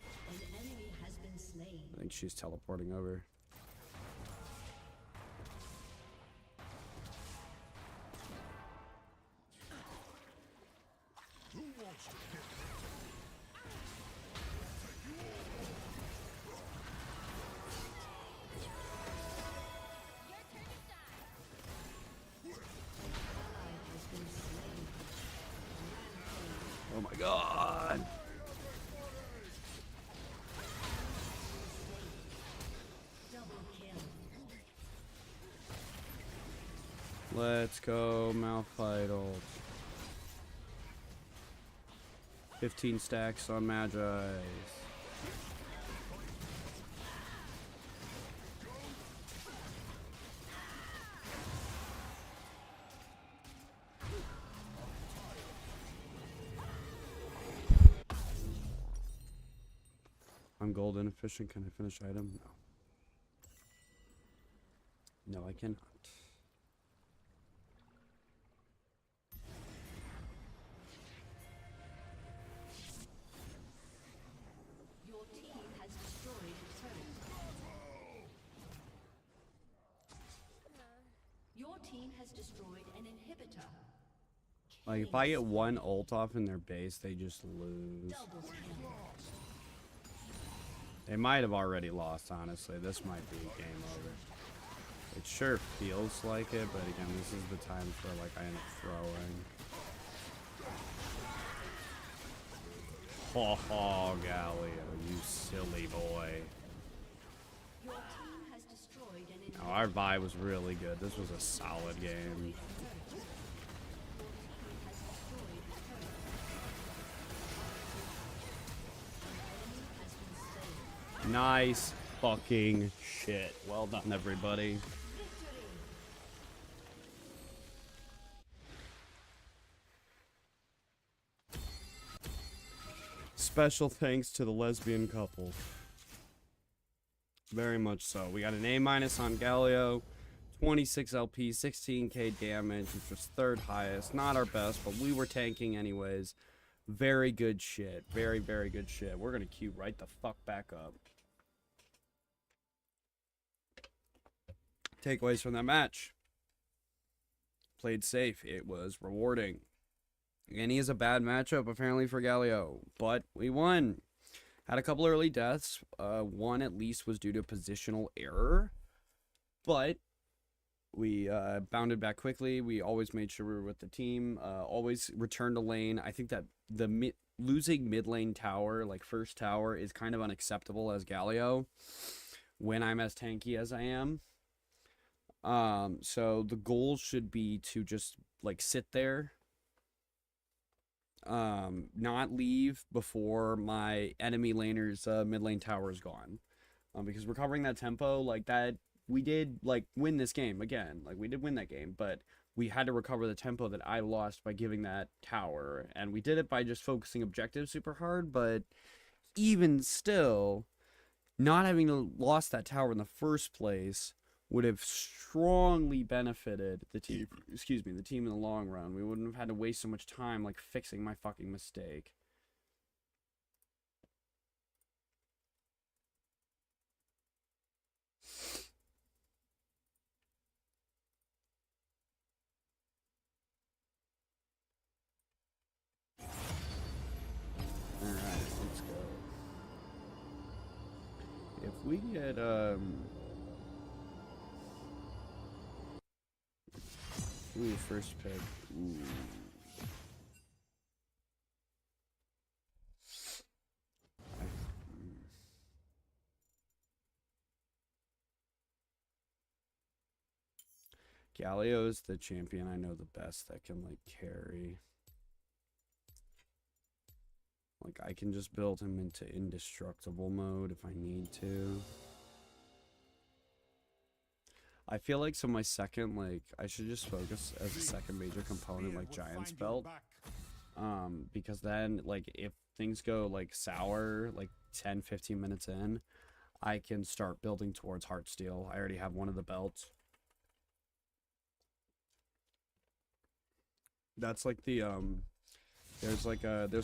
An enemy has been slain. I think she's teleporting over. Who wants to get my god. Let's go, Malphite ult. 15 stacks on Magi. I'm gold inefficient. Can I finish item? No. No, I cannot. Your team has destroyed a turret. Your team has destroyed an inhibitor. Like, if I get one ult off in their base, they just lose. Double kill. They might have already lost, honestly. This might be game over. It sure feels like it, but again, this is the time for, like, I end up throwing. Ho ho, Galio, you silly boy. Your team has destroyed an inhibitor. No, our vibe was really good. This was a solid game. Nice fucking shit. Well done, everybody. Special thanks to the lesbian couple. Very much so. We got an A- on Galio, 26 LP, 16k damage, which was third highest. Not our best, but we were tanking anyways. Very good shit. Very, very good shit. We're gonna queue right the fuck back up. Takeaways from that match. Played safe. It was rewarding. Again, he is a bad matchup apparently for Galio, but we won. Had a couple early deaths. One at least was due to positional error, but we bounded back quickly. We always made sure we were with the team. Always returned to lane. I think that the losing mid lane tower, like first tower, is kind of unacceptable as Galio when I'm as tanky as I am. So the goal should be to just like sit there, not leave before my enemy laner's mid lane tower is gone, because recovering that tempo like that, we did like win this game again. Like we did win that game, but we had to recover the tempo that I lost by giving that tower, and we did it by just focusing objectives super hard. But even still, not having lost that tower in the first place would have strongly benefited the team, the team in the long run. We wouldn't have had to waste so much time like fixing my fucking mistake. Alright, let's go. If we get ooh, first pick. Ooh. Galio is the champion I know the best that can like carry. Like I can just build him into indestructible mode if I need to. I feel like so my second, like, I should just focus as a second major component, like Giant's Belt. Because then, like, if things go, like, sour, like, 10, 15 minutes in, I can start building towards Heartsteel. I already have one of the belts. That's, like, the, there's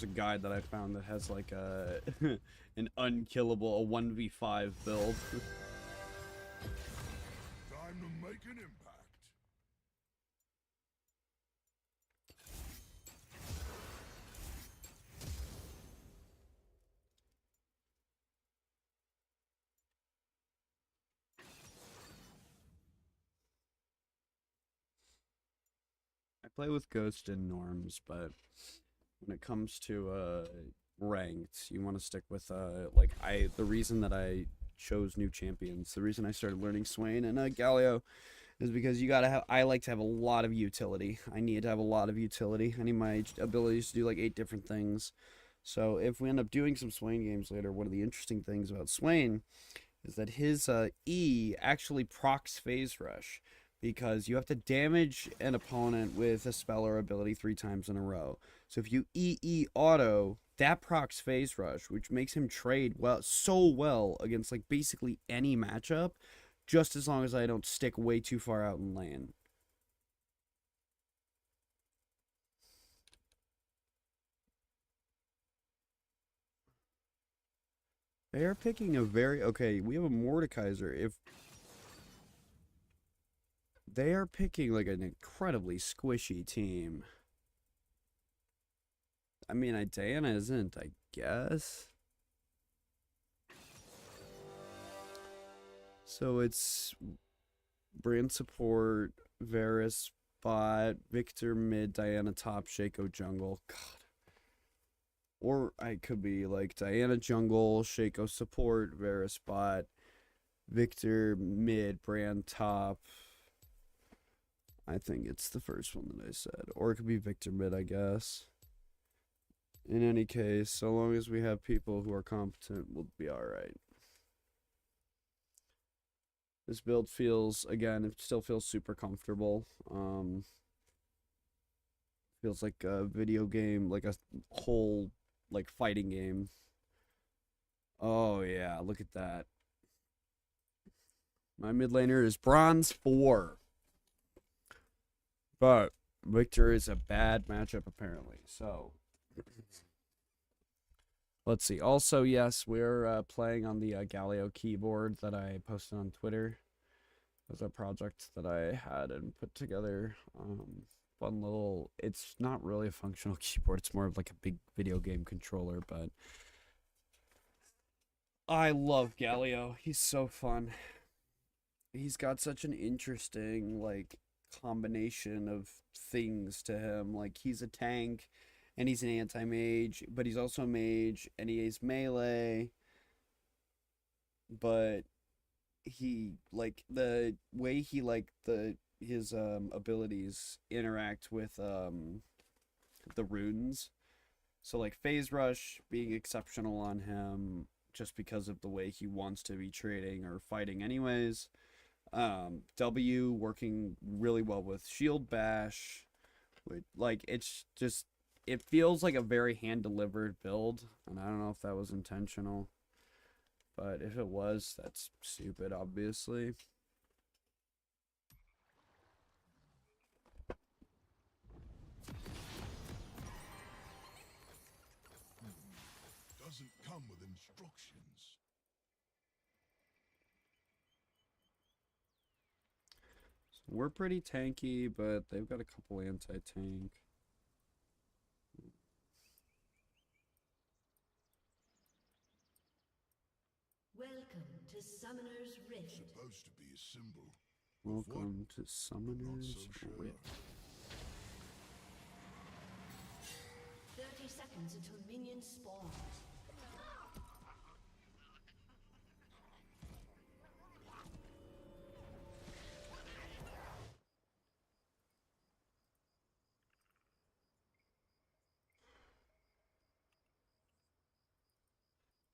a guide that I found that has, like, a, an unkillable, a 1v5 build. Time to make an impact. I play with Ghost and Norms, but when it comes to ranked, you want to stick with the reason that I chose new champions, the reason I started learning Swain and Galio is because I like to have a lot of utility. I need to have a lot of utility. I need my abilities to do like 8 different things. So if we end up doing some Swain games later, one of the interesting things about Swain is that his E actually procs Phase Rush, because you have to damage an opponent with a spell or ability 3 times in a row. So if you EE auto, that procs Phase Rush, which makes him trade so well against like basically any matchup, just as long as I don't stick way too far out in lane. They are picking a very... Okay, we have a Mordekaiser. If they are picking like an incredibly squishy team. I mean, Diana isn't, I guess. So it's Brand support, Varus bot, Victor mid, Diana top, Shaco jungle. God. Or I could be like Diana jungle, Shaco support, Varus bot, Victor mid, Brand top. I think it's the first one that I said. Or it could be Victor mid, I guess. In any case, so long as we have people who are competent, we'll be alright. This build feels, again, it still feels super comfortable. Feels like a video game, like a whole, like, fighting game. Oh, yeah, look at that. My mid laner is bronze 4. But Victor is a bad matchup, apparently. So, let's see. Also, yes, we're playing on the Galio keyboard that I posted on Twitter. It was a project that I had and put together. Fun little... It's not really a functional keyboard. It's more of like a big video game controller, but... I love Galio. He's so fun. He's got such an interesting, like, combination of things to him. Like, he's a tank, and he's an anti-mage, but he's also a mage, and he is melee. But he, like, the way he, like, his abilities interact with the runes. So, like, Phase Rush being exceptional on him just because of the way he wants to be trading or fighting anyways. W working really well with Shield Bash. Like, it's just, it feels like a very hand-delivered build, and I don't know if that was intentional. But if it was, that's stupid, obviously. Doesn't come with instructions. So we're pretty tanky, but they've got a couple anti-tank. Welcome to Summoner's Rift. Supposed to be a symbol. Welcome to Summoner's Rift. 30 seconds until minions spawn.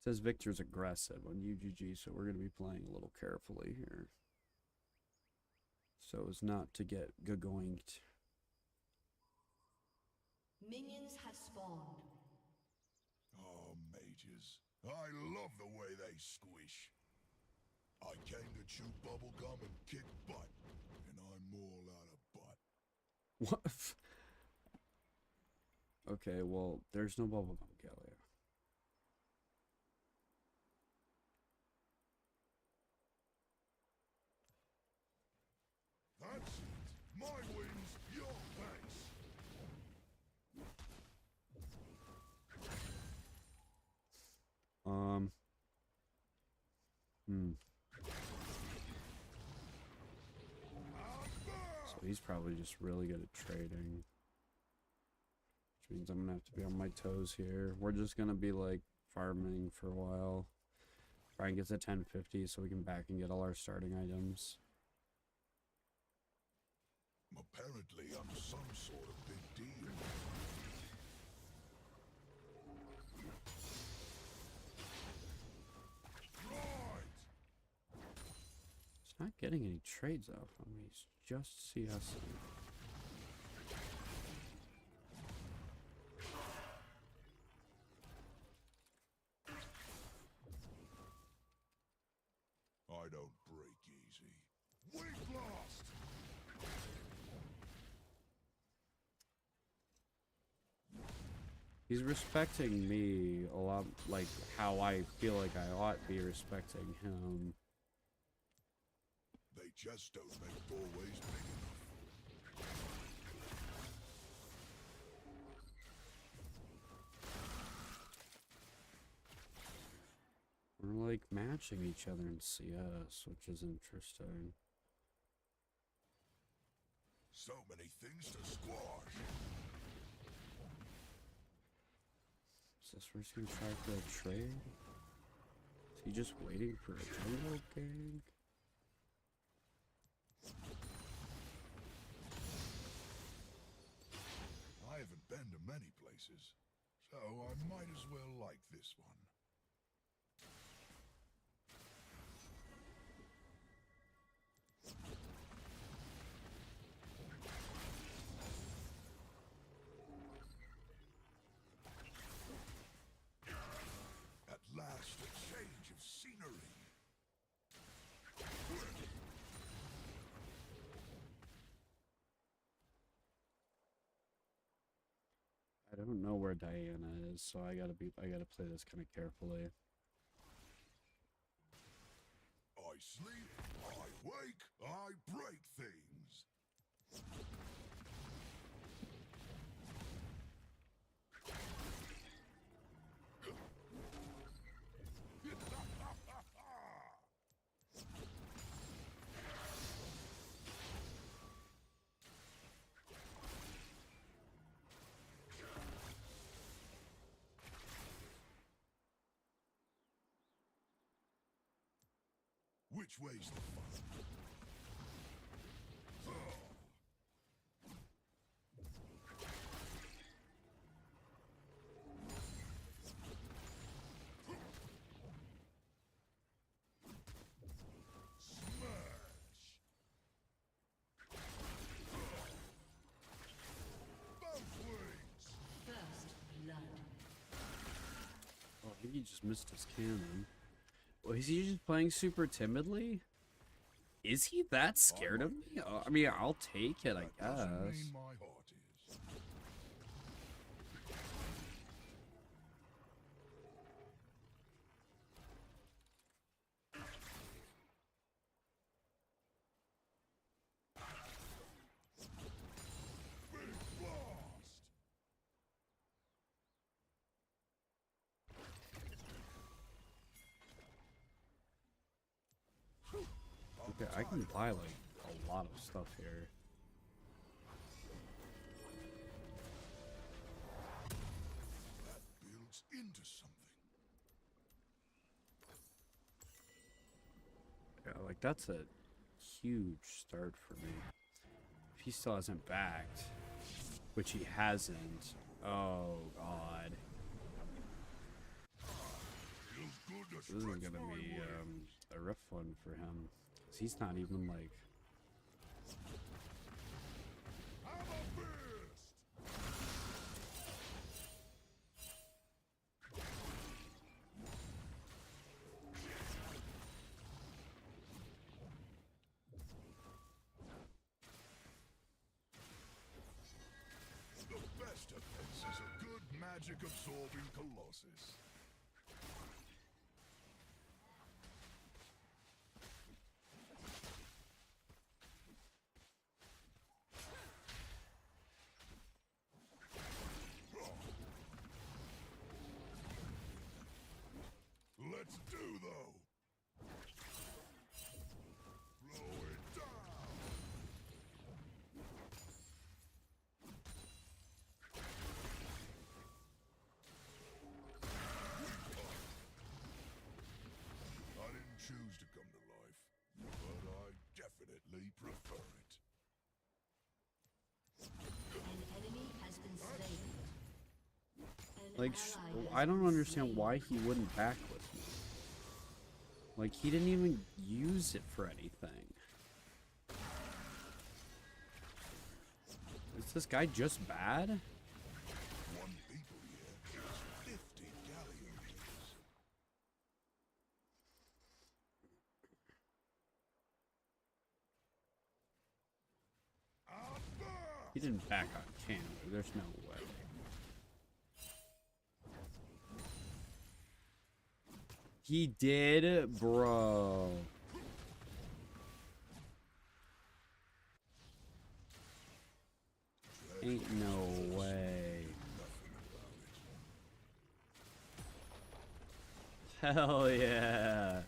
It says Victor's aggressive on UGG, so we're going to be playing a little carefully here. So as not to get gagoinked. Minions have spawned. Oh, mages. I love the way they squish. I came to chew bubblegum and kick butt, and I'm all out of butt. What? Okay, well, there's no bubblegum, Galio. That's it. My wins, your thanks. So he's probably just really good at trading. Which means I'm gonna have to be on my toes here. We're just gonna be like farming for a while. Brian gets a 1050 so we can back and get all our starting items. Apparently, I'm some sort of big deal. It's not getting any trades off on me. It's just CS. I don't break easy. Wing blast! He's respecting me a lot, like how I feel like I ought to be respecting him. They just don't make doorways big enough. We're like matching each other in CS, which is interesting. So many things to squash. Is this where he's gonna try for a trade? Is he just waiting for a jungle gang? I haven't been to many places, so I might as well like this one. At last, a change of scenery. I don't know where Diana is, so I gotta play this kind of carefully. I sleep, I wake, I break things. Which way's the fun? Oh, I think he just missed his cannon. Well, is he just playing super timidly? Is he that scared of me? I mean, I'll take it, I guess. Okay, I can buy like a lot of stuff here. That builds into something. Yeah, like that's a huge start for me. If he still hasn't backed, which he hasn't. Oh god. This is gonna be a rough one for him. 'Cause he's not even like. The best defense is a good magic absorbing Colossus. Let's do though. Blow it down. Like, I don't understand why he wouldn't back with me. Like, he didn't even use it for anything. Is this guy just bad? He didn't back on Canada. There's no way. He did, bro. Ain't no way. Hell yeah.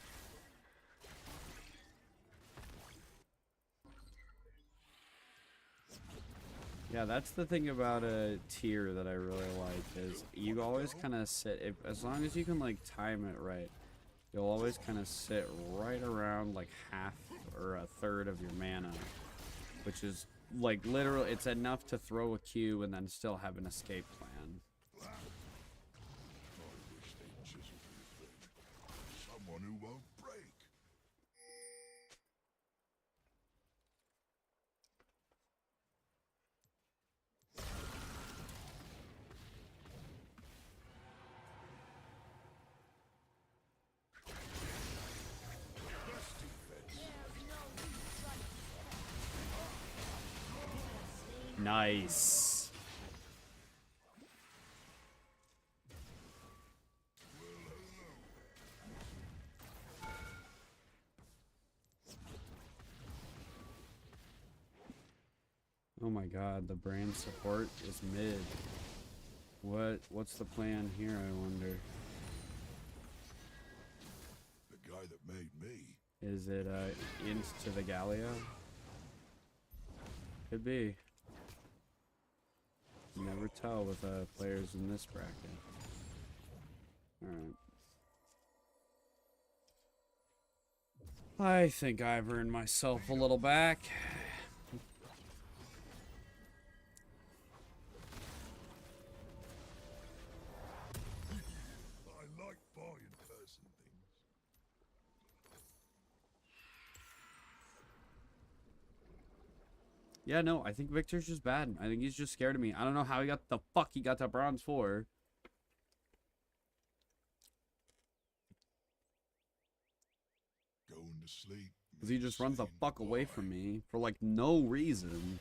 Yeah, that's the thing about a tier that I really like is you always kind of sit, as long as you can like time it right, you'll always kind of sit right around like half or a third of your mana, which is like literally, it's enough to throw a Q and then still have an escape plan. Someone who won't break. Nice. Oh my god, the brand support is mid. What's the plan here, I wonder? The guy that made me. Is it int to the Galio? Could be. You never tell with players in this bracket. Alright. I think I've earned myself a little back. I like buying person things. Yeah, no, I think Victor's just bad. I think he's just scared of me. I don't know how he got the fuck he got to bronze 4. Going to sleep. Because he just runs the fuck away from me for like no reason.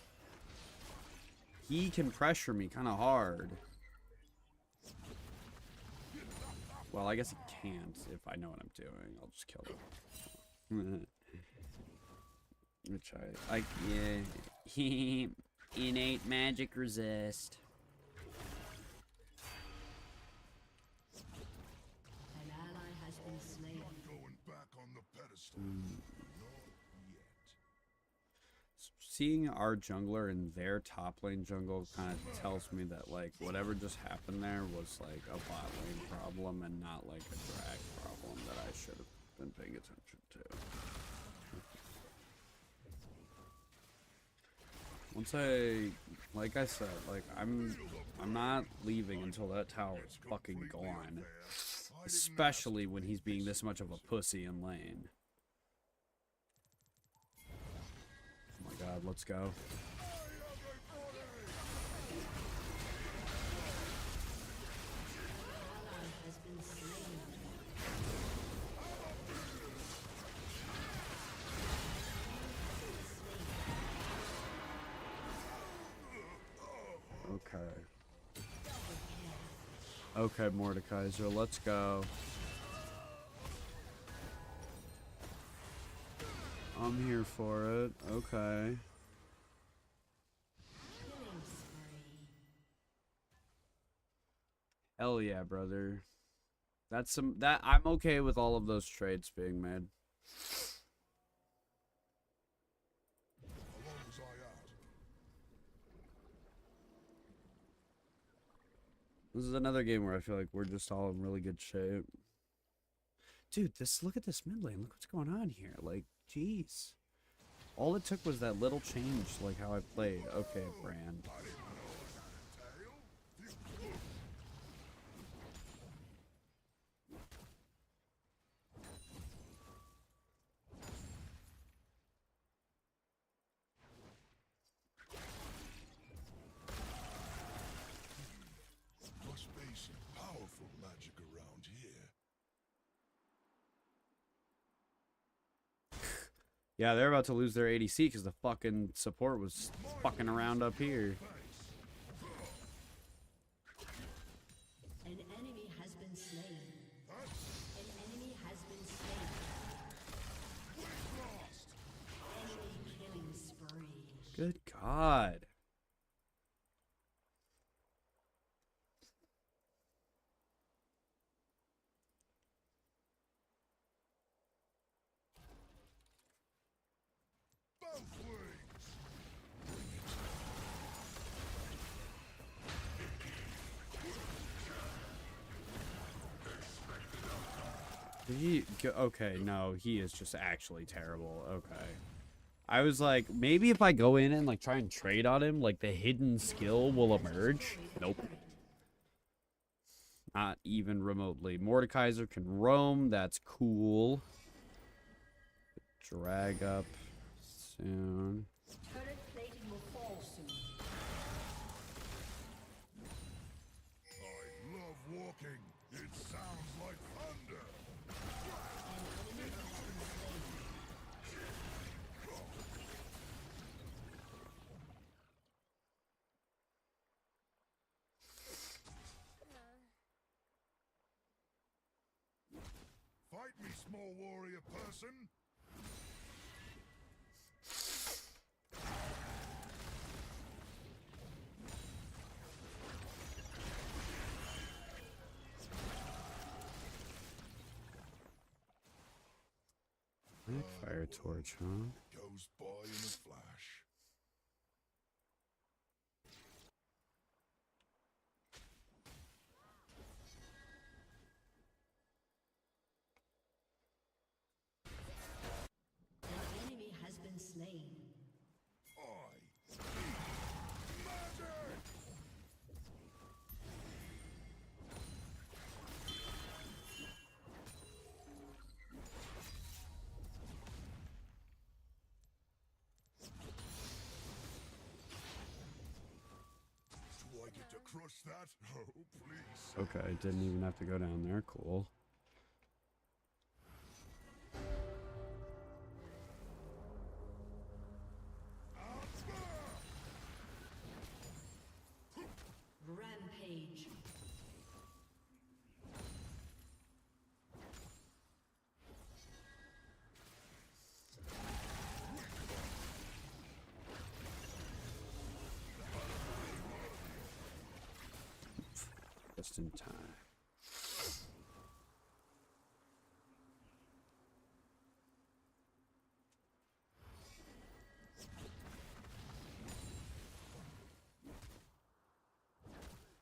He can pressure me kind of hard. Well, I guess he can't if I know what I'm doing. I'll just kill him. Which yeah. Innate magic resist. An ally has been slain. Going back on the pedestal. Not yet. Seeing our jungler in their top lane jungle kind of tells me that like whatever just happened there was like a bot lane problem and not like a drag problem that I should have been paying attention to. Once like I said, like I'm not leaving until that tower is fucking gone. Especially when he's being this much of a pussy in lane. Oh my god, let's go. Okay, Mordekaiser, let's go. I'm here for it. Okay. Hell yeah, brother. That's I'm okay with all of those trades being made. This is another game where I feel like we're just all in really good shape. Dude, look at this mid lane. Look what's going on here. Like, jeez. All it took was that little change, like how I played. Okay, Brand. Yeah, they're about to lose their ADC because the fucking support was fucking around up here. An enemy has been slain. An enemy has been slain. Enemy killing spree. Good God. Okay, no, he is just actually terrible. Okay. I was like, maybe if I go in and like try and trade on him, like the hidden skill will emerge. Nope. Not even remotely. Mordekaiser can roam. That's cool. Drag up soon. Turret plating will fall soon. I love walking. It sounds like thunder. An enemy has been slain. Fight me, small warrior person. Fire torch, huh? Goes by in a flash. An enemy has been slain. I speak magic. Do I get to crush that? Oh, please. Okay, didn't even have to go down there. Cool. Rampage. Just in time.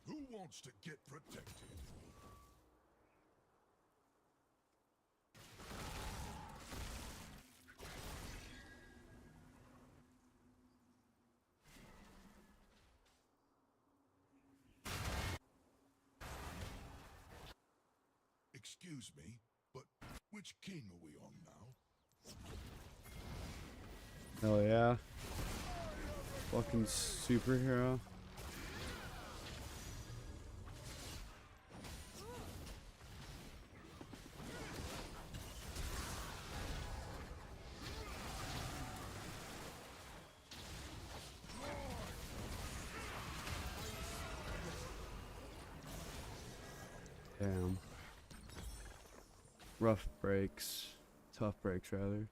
Who wants to get protected? Excuse me, but which king are we on now? Hell yeah. Fucking superhero. Damn. Rough breaks. Tough breaks, rather.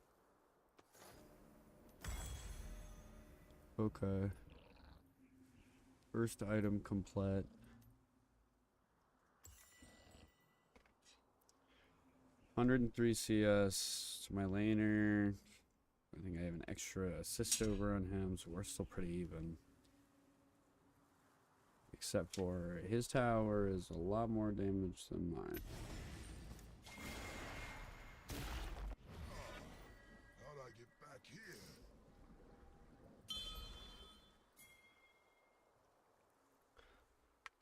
Okay. First item complete. 103 CS to my laner. I think I have an extra assist over on him, so we're still pretty even. Except for his tower is a lot more damage than mine. How'd I get back here?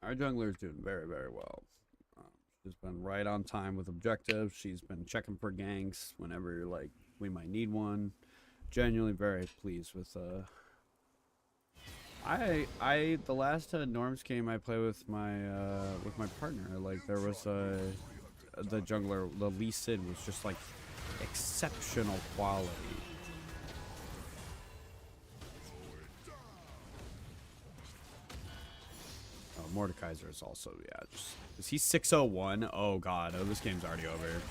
Our jungler's doing very, very well. She's been right on time with objectives. She's been checking for ganks whenever like we might need one. Genuinely very pleased with the last Norms game I played with my partner, like there was the jungler, the Lee Sin was just like exceptional quality. Mordekaiser is also, yeah, just... Is he 601? Oh, God. Oh, this game's already over.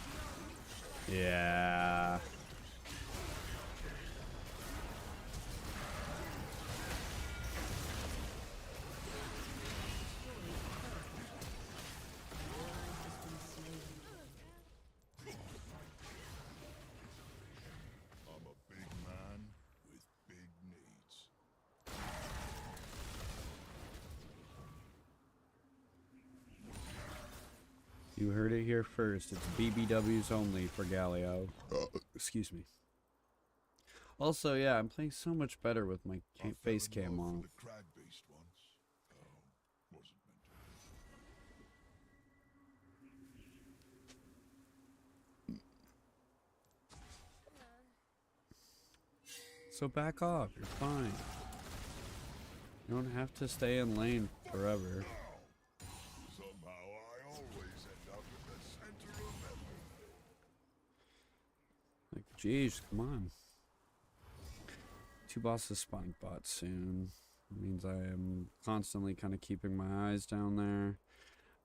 Yeah. I'm a big man with big needs. You heard it here first. It's BBWs only for Galio. Excuse me. Also, yeah, I'm playing so much better with my face cam on. The crag-based ones. Wasn't meant to. So back off. You're fine. You don't have to stay in lane forever. Somehow I always end up in the center of everything. Like, geez, come on. 2 bosses spawning bots soon. It means I am constantly kind of keeping my eyes down there.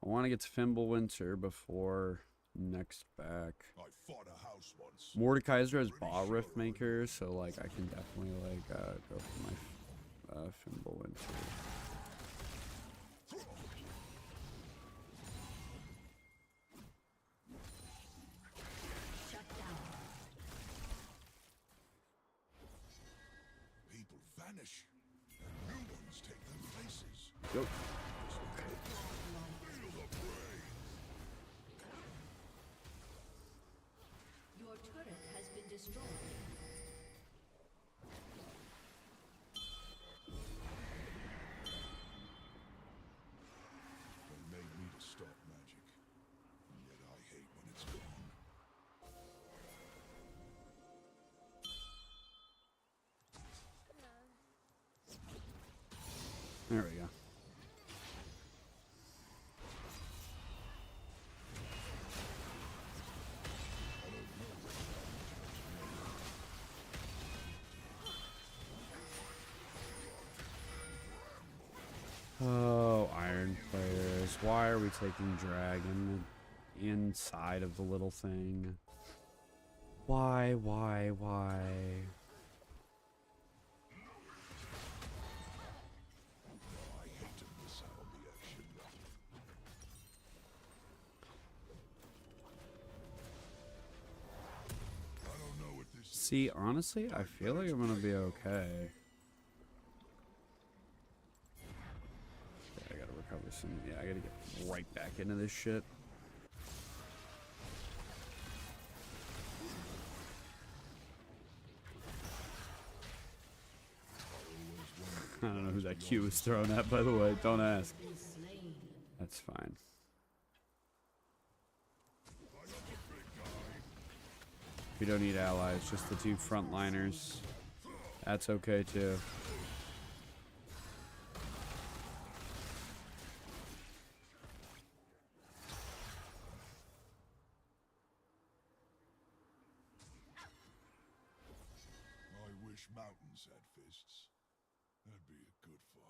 I want to get to Fimbulwinter before next back. I fought a house once. Mordekaiser is Ball Rift Maker, so like I can definitely like go for my Fimbulwinter. Shut down. People vanish, and new ones take their places. Yep. Your turret has been destroyed. They made me to stop magic, and yet I hate when it's gone. There we go. Oh, Iron players. Why are we taking Dragon inside of the little thing? Why? I hate to miss out on the action. I don't know what this is. See, honestly, I feel like I'm gonna be okay. I gotta recover some. Yeah, I gotta get right back into this shit. I don't know who that Q was thrown at, by the way. Don't ask. That's fine. We don't need allies, just the 2 frontliners. That's okay too. I wish mountains had fists. That'd be a good fight.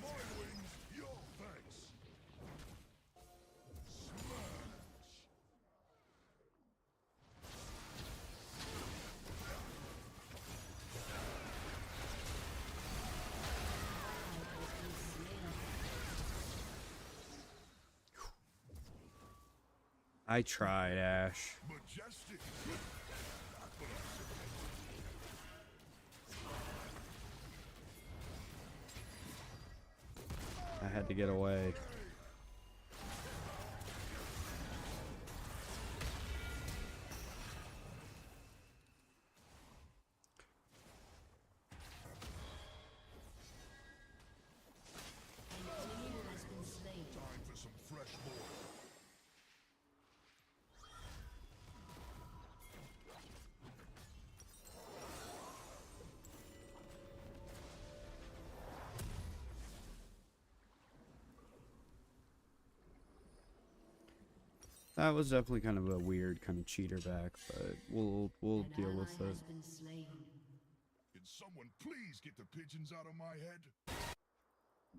My wings, your thanks. Smash. I tried, Ash. Majestic. I had to get away. An enemy has been slain. Time for some fresh mortar. That was definitely kind of a weird kind of cheater back, but we'll deal with it. Can someone please get the pigeons out of my head?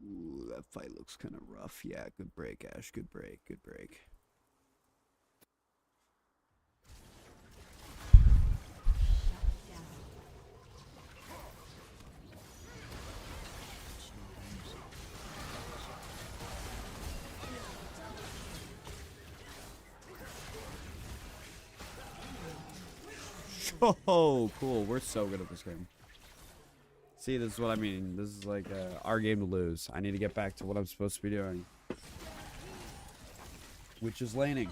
Ooh, that fight looks kind of rough. Yeah, good break, Ash. Good break. Good break. Oh, cool. We're so good at this game. See, this is what I mean. This is like our game to lose. I need to get back to what I'm supposed to be doing. Which is laning.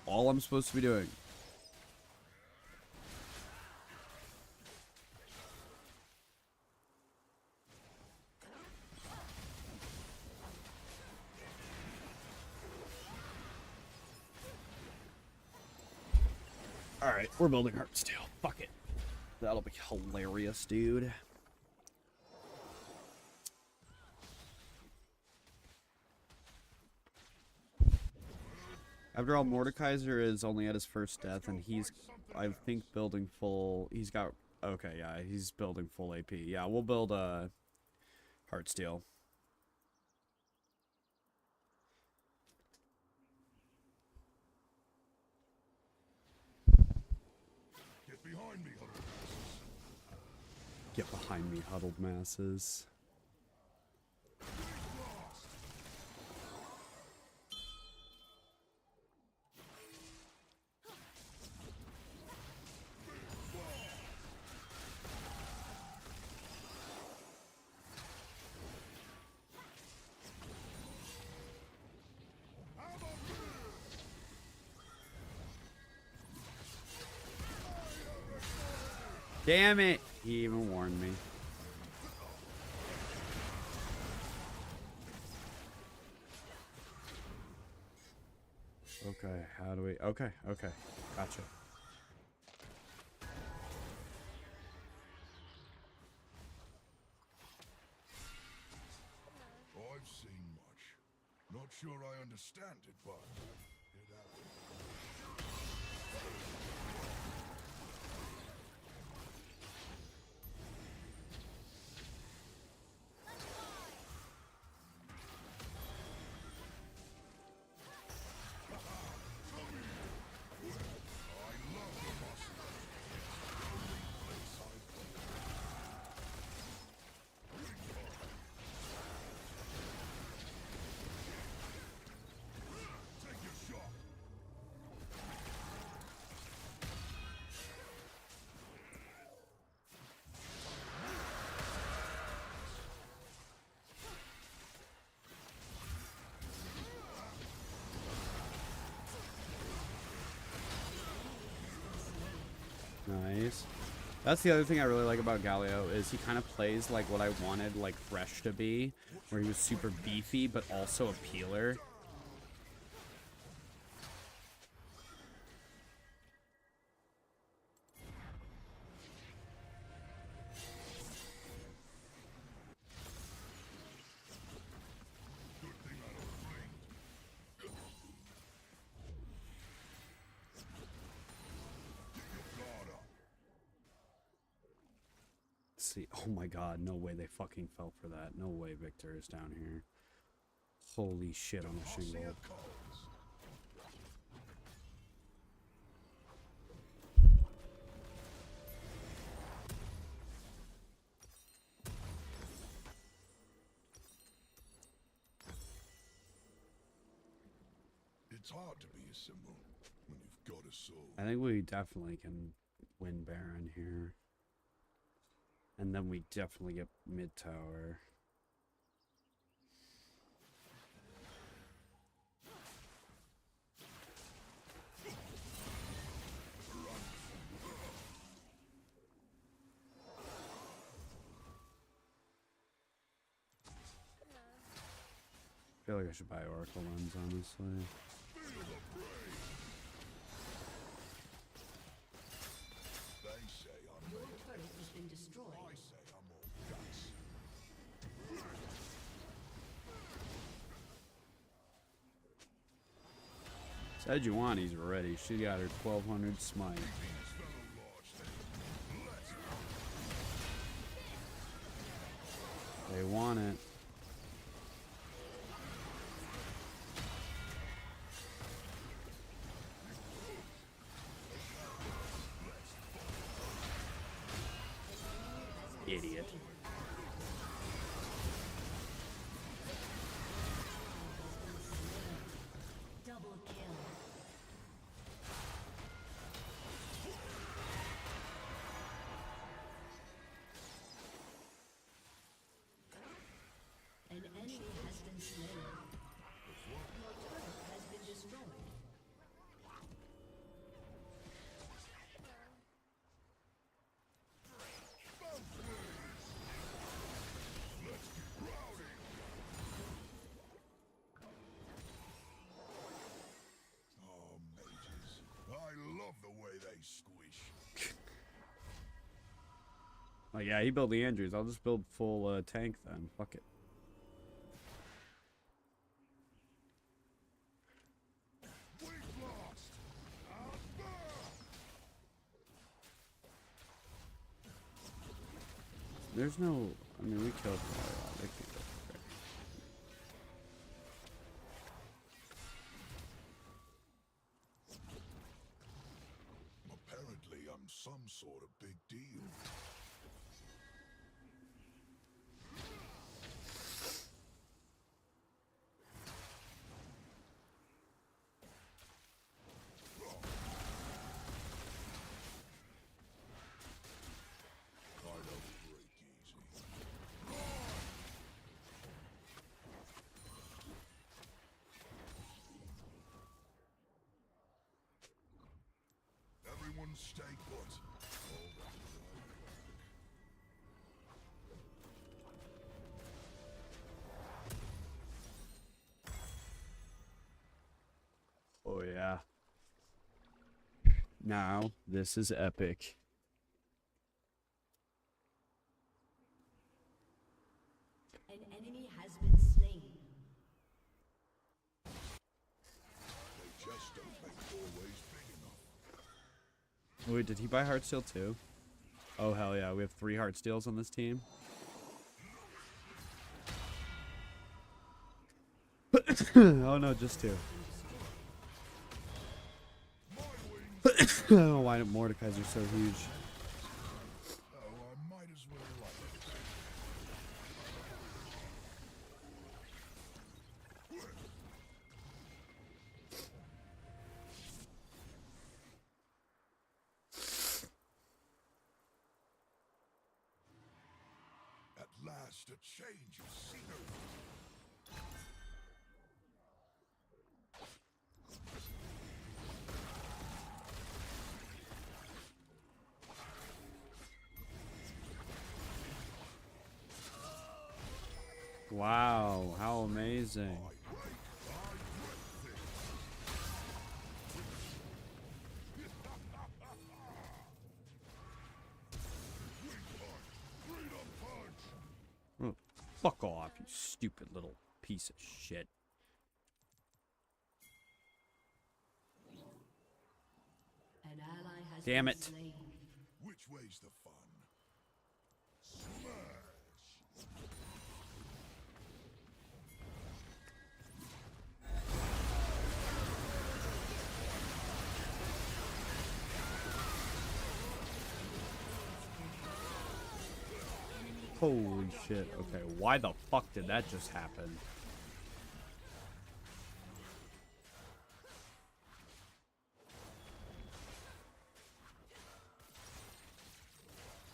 All I'm supposed to be doing. Alright, we're building Heartsteel. Fuck it. That'll be hilarious, dude. After all, Mordekaiser is only at his first death, and he's, I think, building full... He's got... Okay, yeah, he's building full AP. Yeah, we'll build Heartsteel. Get behind me, huddled masses. Damn it! He even warned me. Okay, how do we... Okay, okay. Gotcha. I've seen much. Not sure I understand it, but it happens. Nice. That's the other thing I really like about Galio is he kind of plays like what I wanted like Thresh to be, where he was super beefy but also a peeler. See, oh my god, no way they fucking fell for that. No way Victor is down here. Holy shit on the shingle. It's hard to be a symbol when you've got a soul. I think we definitely can win Baron here. And then we definitely get mid tower. I feel like I should buy Oracle Lens, honestly. Sejuani's ready. She got her 1200 smite. They want it. Idiot. Double kill. An enemy has been slain. Your turret has been destroyed. Oh, mages. I love the way they squish. Oh yeah, he built the Andrews. I'll just build full tank then. Fuck it. We've lost. There's no. I mean, we killed Mario. They can go for it. Apparently, I'm some sort of big deal. I don't break easy. Everyone stay put. Oh yeah. Now this is epic. An enemy has been slain. They just don't make doorways big enough. Wait, did he buy Heartsteel too? Oh hell yeah, we have 3 Heartsteels on this team. Oh no, just 2. I don't know why Mordekaiser are so huge. Oh, I might as well like it. At last, a change of scenery. Wow, how amazing. Oh, fuck off, you stupid little piece of shit. An ally has Damn been it. slain. Which way's the fun? Smash! Holy shit. Okay, why the fuck did that just happen?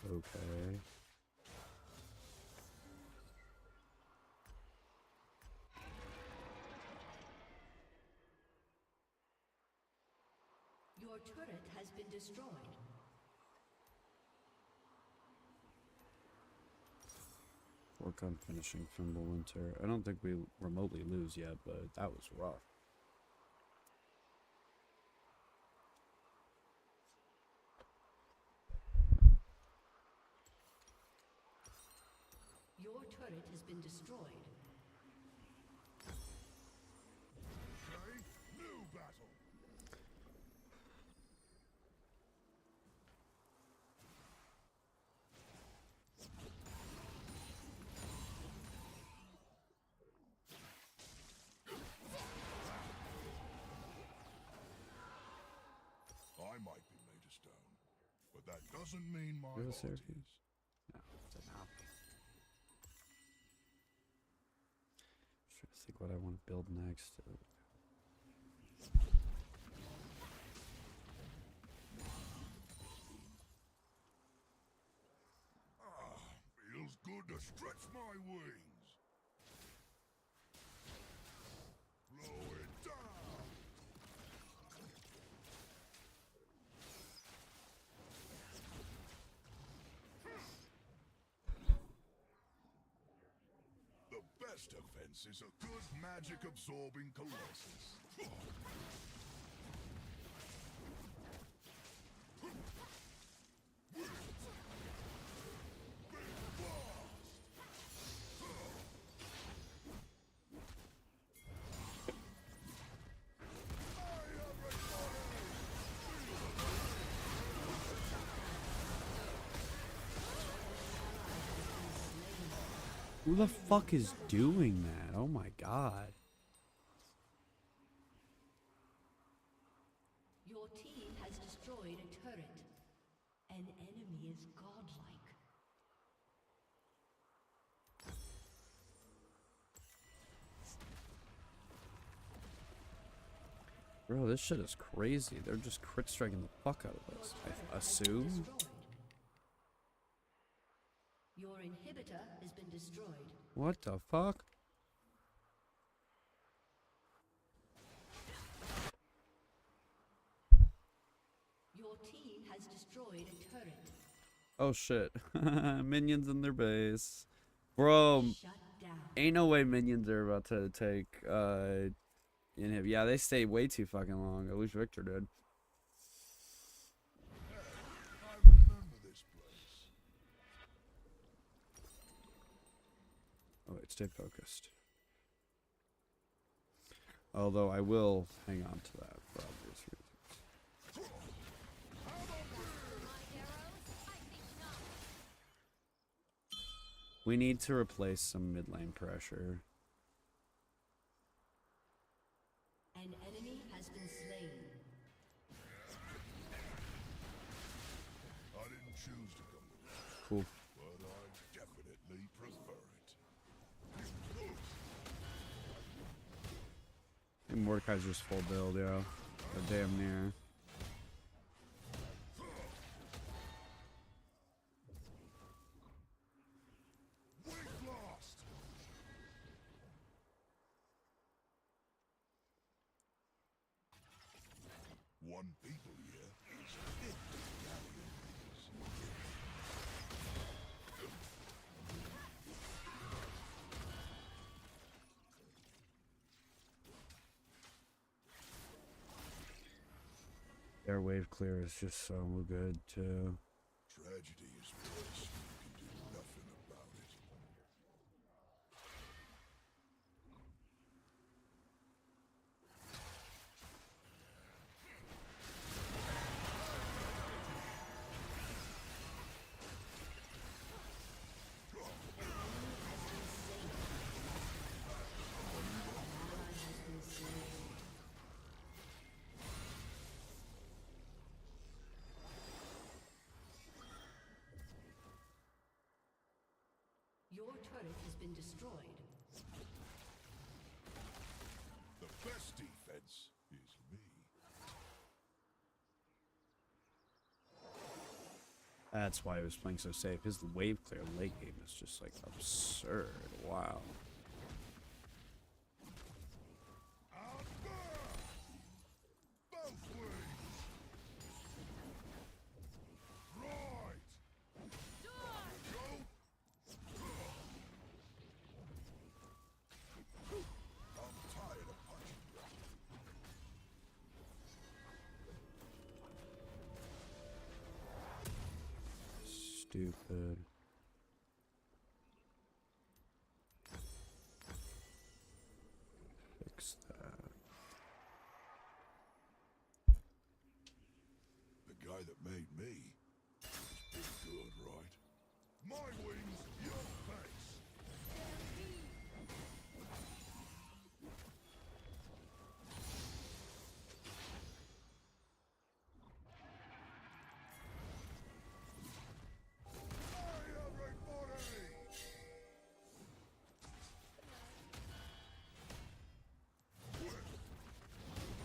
Okay. Your turret has been destroyed. Work on finishing Fimbulwinter. I don't think we remotely lose yet, but that was rough. Your turret has been destroyed. Okay, new battle. doesn't mean my Is it heart Syracuse? is. No, it's not. Trying to think what I want to build next. Feels good to stretch my wings. Blow it down. The best defense is a good magic absorbing colossus. Who the fuck is doing that? Oh my god. Your team has destroyed a turret. An enemy is godlike. Bro, this shit is crazy. They're just crit striking the fuck out of us. I assume? Your inhibitor has been destroyed. What the fuck? Your team has destroyed a turret. Oh shit. Minions in their base. Bro, ain't no way minions are about to take inhib. Yeah, they stay way too fucking long. At least Victor did. I remember this place. Oh wait, stay focused. Although I will hang on to that for obvious reasons. We need to replace some mid lane pressure. An enemy has been slain. I didn't choose to come with you, Cool. but I definitely prefer it. And Mordecai's just full build, yo. Or damn near. We've lost. One people here is 50 galleons. Their wave clear is just so good too. Tragedy is worse when you can do nothing about it. Your turret has been destroyed. The best defense is me. That's why he was playing so safe. His wave clear late game is just like absurd. Wow. Out there! Both ways! Right! Go! I'm tired of punching you. Stupid. Fix that. The guy that made me was pretty good, right? My wings, your face!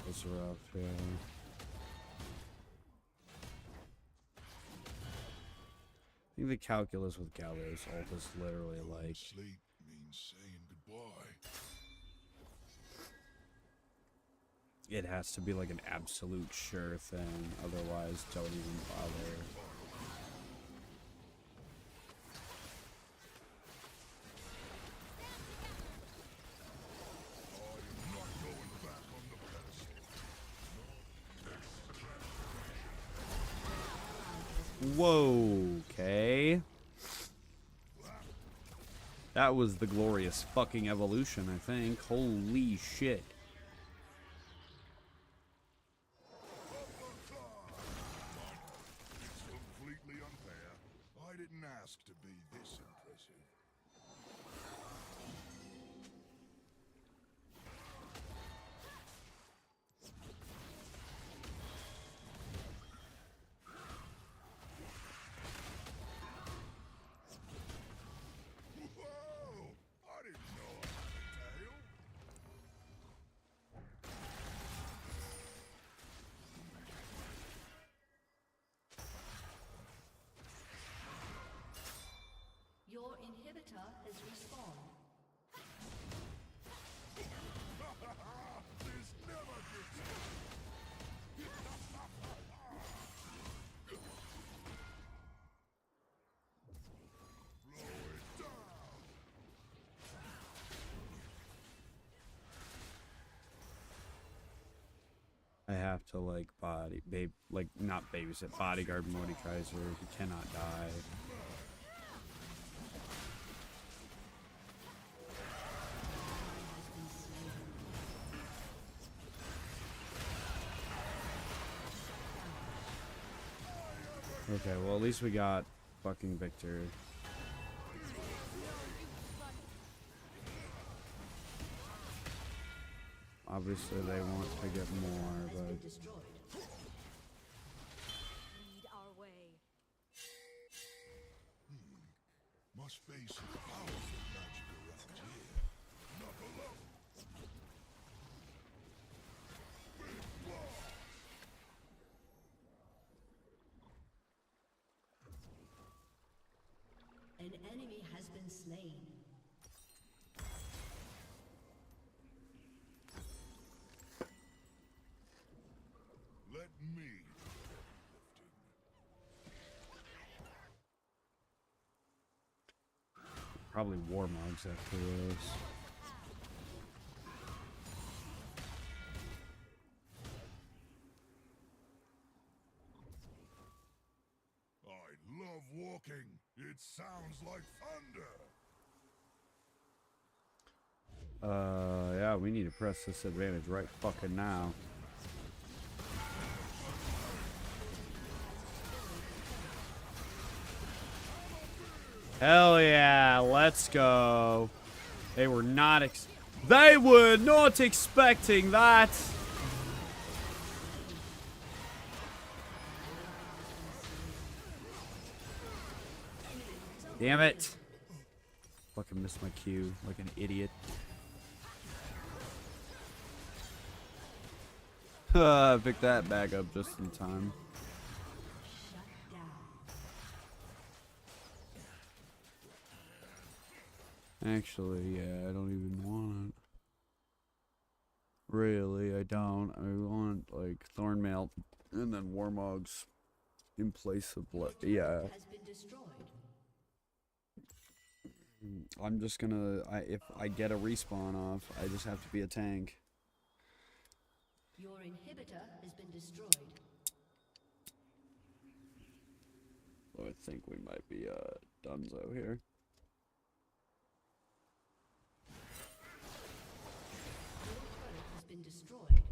was rough, yeah. I think the calculus with Gallows ult is literally like Sleep means saying goodbye. it has to be like an absolute sure thing, otherwise don't even bother. Whoa, okay. That was the glorious fucking evolution, I think. Holy shit. It's completely unfair. I didn't ask to be this impressive. Whoa! I didn't know I had a tail. Your inhibitor has respawned. This never gets Blow it down. I have to like not babysit, bodyguard Mordekaiser. He cannot die. Okay, well at least we got fucking Victor. Obviously they want to get more, but Lead our way. Must face some powerful magic around here. Knuckle up. An enemy has been slain. Let me do the probably Warmogs after this. lifting. I love walking. It sounds like thunder. Yeah, we need to press this advantage right fucking now. Hell yeah, let's go. They were not expecting that. Damn it. Fucking missed my cue like an idiot. I picked that back up just in time. Actually, yeah, I don't even want it. Really, I don't. I want, like, Thornmail and then Warmogs in place of blood. Yeah. I'm just gonna, if I get a respawn off, I just have to be a tank. Your inhibitor has been destroyed. So I think we might be, donezo here. Has been destroyed.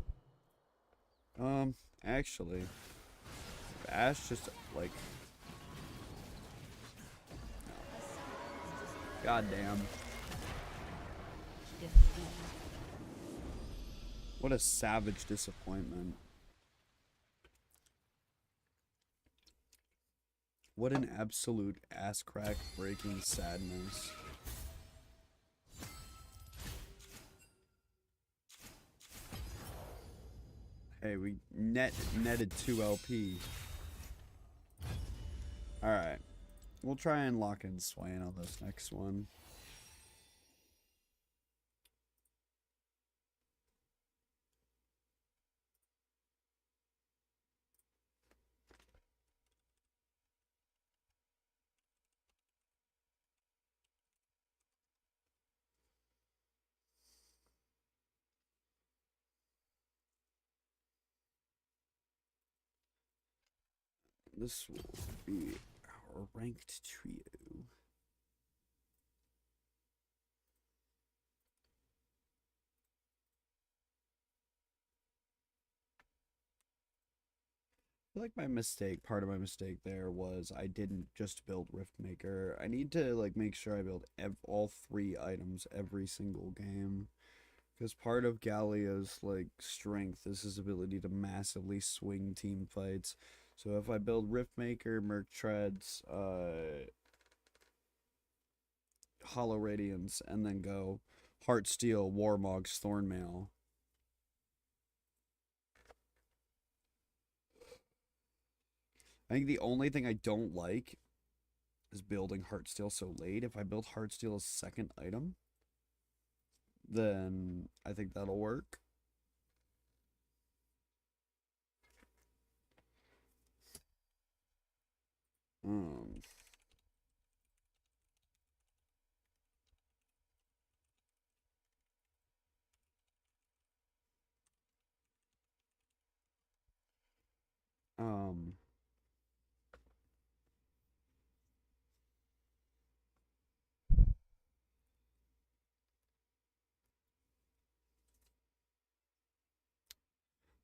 Actually, Ash just, like... Goddamn. What a savage disappointment. What an absolute ass crack breaking sadness. Hey, we netted 2 LP. Alright. We'll try and lock in Swain on this next one. This will be our ranked trio. I feel like my mistake, part of my mistake there was I didn't just build Riftmaker. I need to like make sure I build all 3 items every single game. Because part of Gallia's like strength is his ability to massively swing team fights. So if I build Riftmaker, Merc Treads, Hollow Radiance, and then go Heartsteel, Warmogs, Thornmail. I think the only thing I don't like is building Heartsteel so late. If I build Heartsteel as second item, then I think that'll work.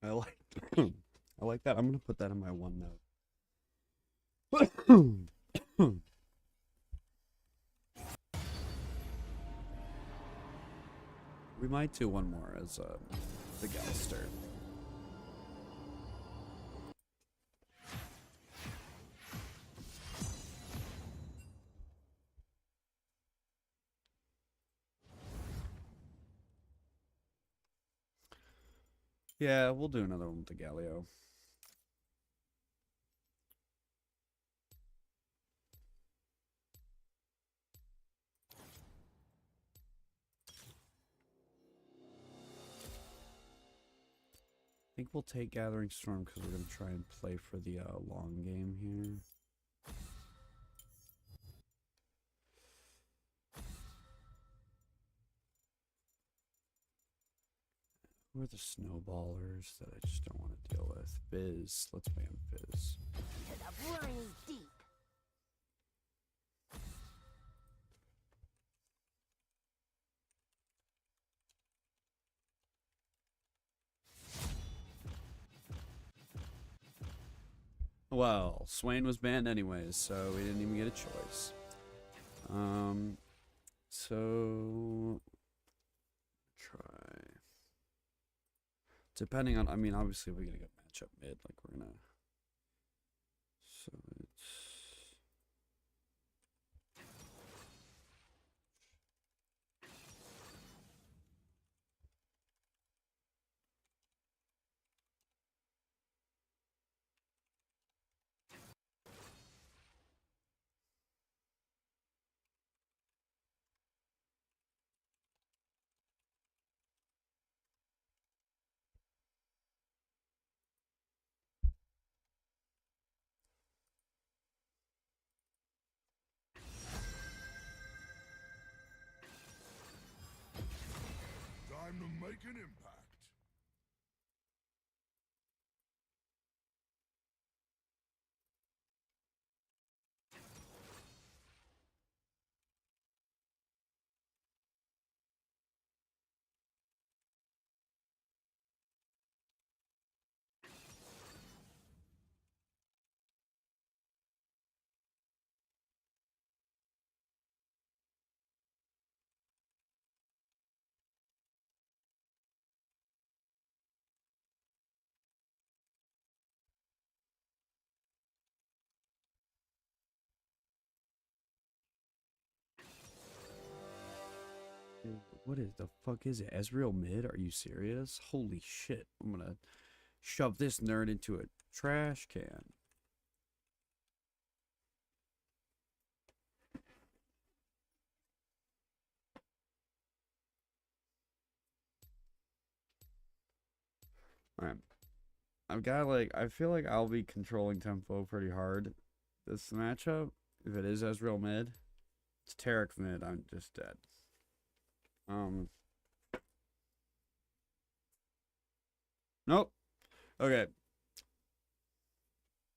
I like I like that. I'm gonna put that in my OneNote. We might do one more as the Galster. Yeah, we'll do another one with the Galio. I think we'll take Gathering Storm because we're going to try and play for the long game here. Who are the snowballers that I just don't want to deal with? Fizz. Let's ban Fizz. The brine is deep. Well, Swain was banned anyways, so we didn't even get a choice. So try. Depending on, I mean, obviously we're gonna get matchup mid, like we're gonna. So it's. Time to make an impact. What is the fuck is it? Ezreal mid? Are you serious? Holy shit. I'm gonna shove this nerd into a trash can. Alright. I've got I feel like I'll be controlling tempo pretty hard this matchup. If it is Ezreal mid, it's Taric mid, I'm just dead. Nope. Okay.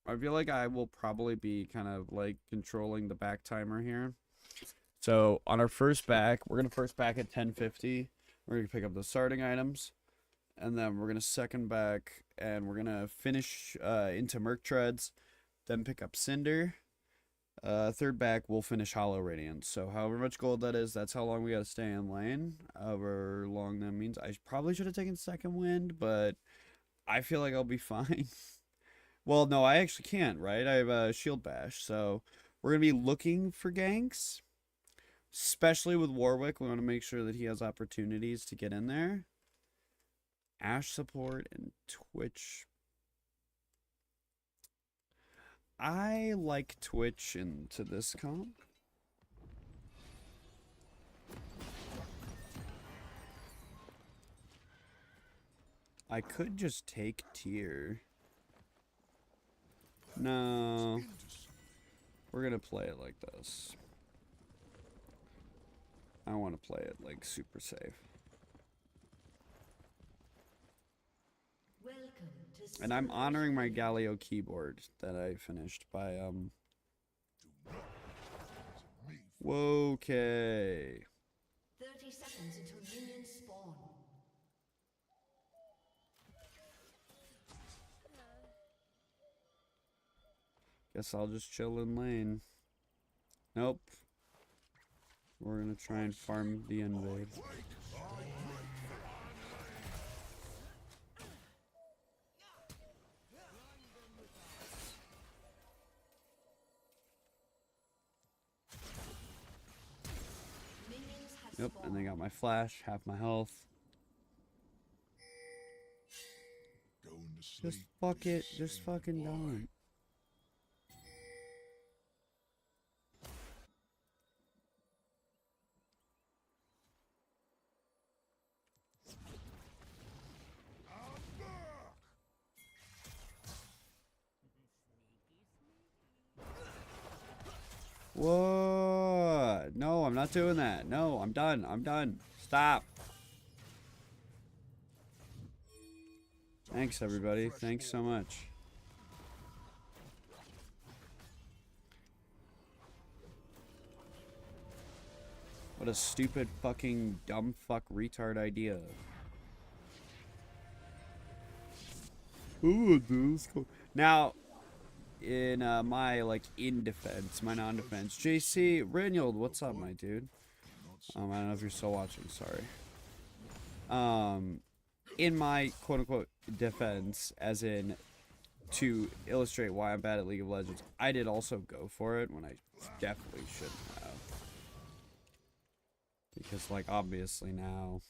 I feel like I will probably be kind of controlling the back timer here. So on our first back, we're gonna first back at 10:50. We're gonna pick up the starting items, and then we're gonna second back, and we're gonna finish into Merc Treads, then pick up Cinder. Third back, we'll finish Hollow Radiance. So however much gold that is, that's how long we gotta stay in lane. However long that means. I probably should have taken second wind, but I feel like I'll be fine. Well, no, I actually can't, right? I have a shield bash, so we're gonna be looking for ganks. Especially with Warwick, we want to make sure that he has opportunities to get in there. Ashe support and Twitch. I like Twitch into this comp. I could just take tier. No. We're gonna play it like this. I want to play it super safe. And I'm honoring my Galio keyboard that I finished by Okay. 30 seconds until minions spawn. Guess I'll just chill in lane. Nope. We're gonna try and farm the invade. Yep, and they got my flash, half my health. Just fuck it, just fucking don't. Whoa! No, I'm not doing that. No, I'm done. I'm done. Stop. Thanks, everybody. Thanks so much. What a stupid fucking dumb fuck retard idea. Ooh, dude. Now, in my in defense, my non-defense, JC Reynold, what's up, my dude? I don't know if you're still watching. Sorry. In my quote-unquote defense, as in to illustrate why I'm bad at League of Legends, I did also go for it when I definitely shouldn't have. Because obviously now.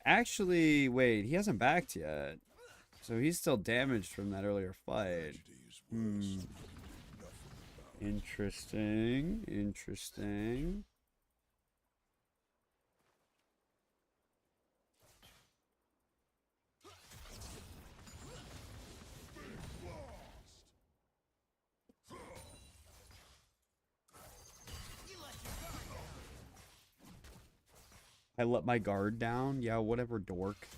Actually, wait, he hasn't backed yet. So he's still damaged from that earlier fight. Interesting. Interesting. I let my guard down? Yeah, whatever, dork.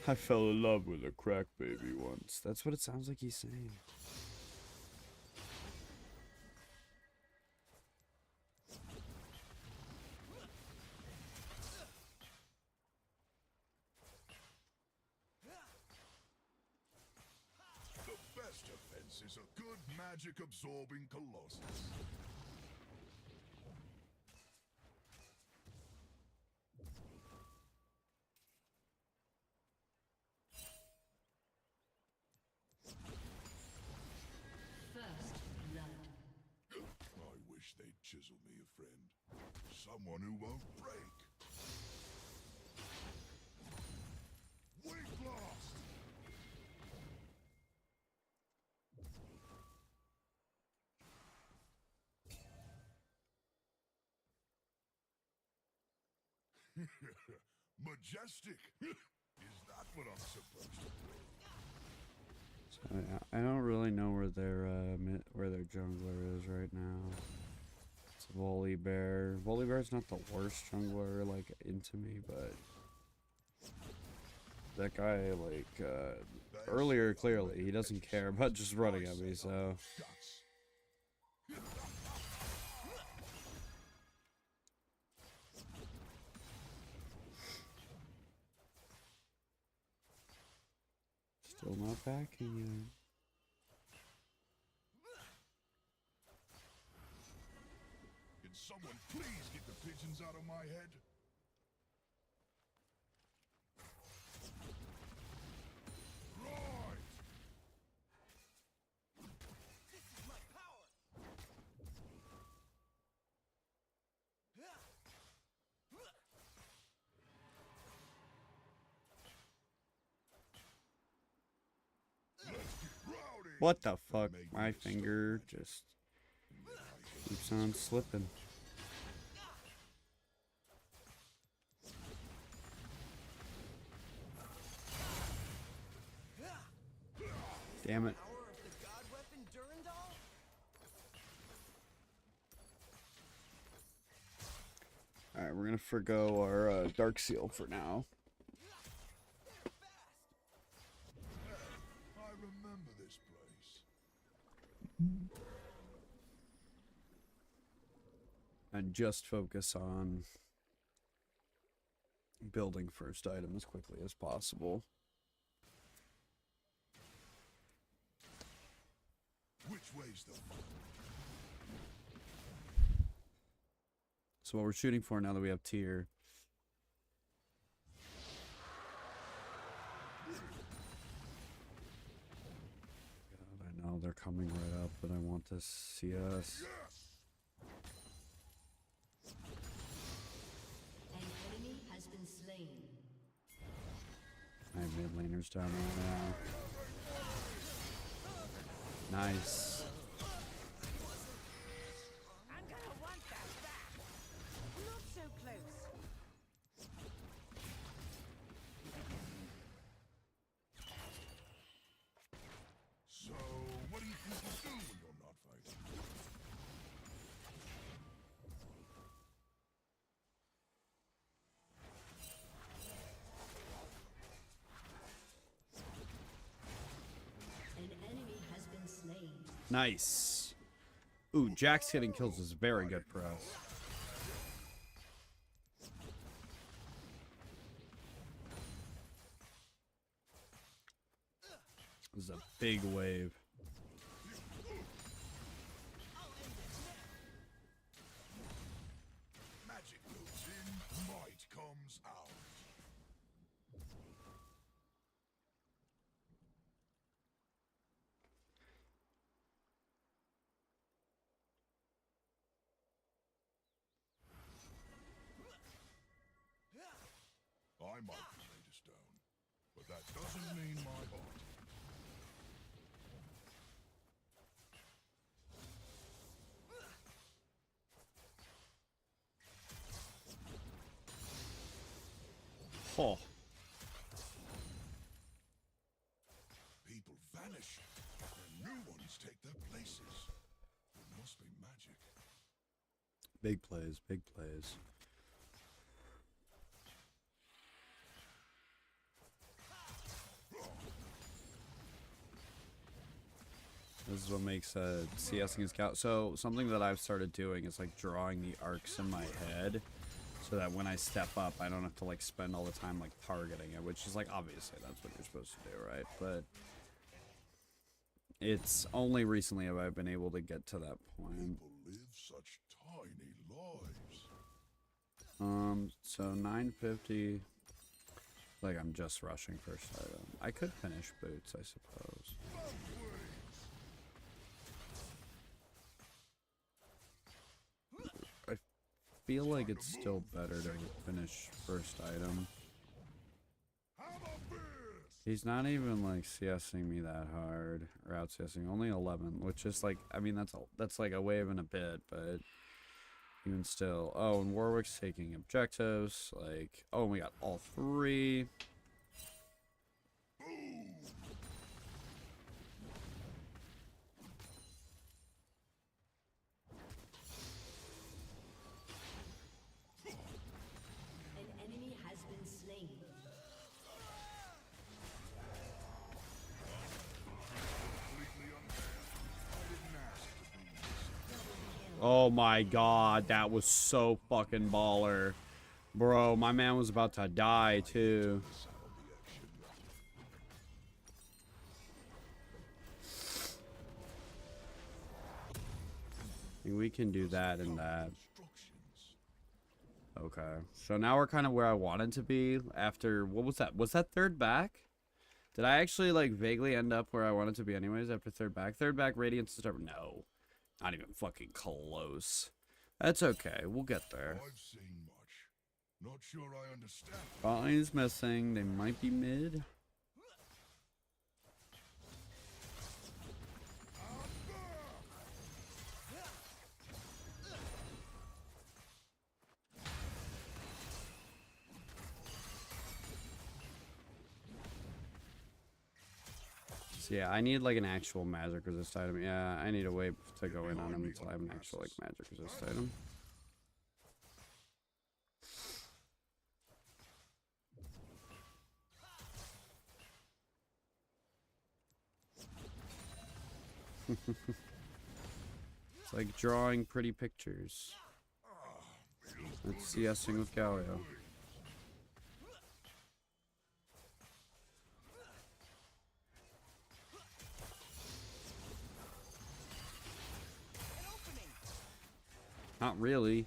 I fell in love with a crack baby once. That's what it sounds like he's saying. The best defense is a good magic absorbing Colossus. wish they'd chisel me a friend. Someone who won't break. Wing blast! Majestic. Is that what I'm supposed to do? So, I don't really know where their jungler is right now. It's Volibear. Volibear's not the worst jungler, like, into me, but that guy, like, earlier, clearly, he doesn't care about just running at me, so... Still not backing yet. Can someone please get the pigeons out of my head? Right! This is my power! What the fuck? My finger just keeps on slipping. Damn it. Alright, we're gonna forgo our Dark Seal for now. I remember this place. And just focus on building first item as quickly as possible. Which way's the fun? So what we're shooting for now that we have tier. God, I know they're coming right up, but I want to see us. An enemy has been slain. I have mid laners down right now. Nice. I'm gonna want that back. Not so close. So, what do you think you do when you're not fighting? An enemy has been slain. Nice. Ooh, Jax getting kills is very good for us. This is a big wave. Magic goes in, might comes out. I might be made of stone, but that doesn't mean my heart. Oh. People vanish, and new ones take their places. It must be magic. Big plays, big plays. This is what makes CSing his scout. So something that I've started doing is like drawing the arcs in my head, so that when I step up, I don't have to like spend all the time like targeting it, which is like obviously that's what you're supposed to do, right? But it's only recently have I been able to get to that point. People live such tiny lives. So 950. Like I'm just rushing first item. I could finish boots, I suppose. feel like it's still better to finish first item. He's not even like CSing me that hard, or out CSing, only 11, which is like, I mean, that's like a wave and a bit, but even still. Oh, and Warwick's taking objectives, like, oh, we got all 3. An enemy has been slain. Oh my god, that was so fucking baller. Bro, my man was about to die too. We can do that and that. Okay, so now we're kind of where I wanted to be after, what was that? Was that third back? Did I actually like vaguely end up where I wanted to be anyways after third back? Third back, Radiance is no. Not even fucking close. That's okay, we'll get there. I've seen much. Not sure I understand. Botlane missing, they might be mid. So yeah, I need like an actual magic resist item. Yeah, I need to wait to go in on him until I have an actual like magic resist item. It's like drawing pretty pictures. That's CSing with Galio. Not really.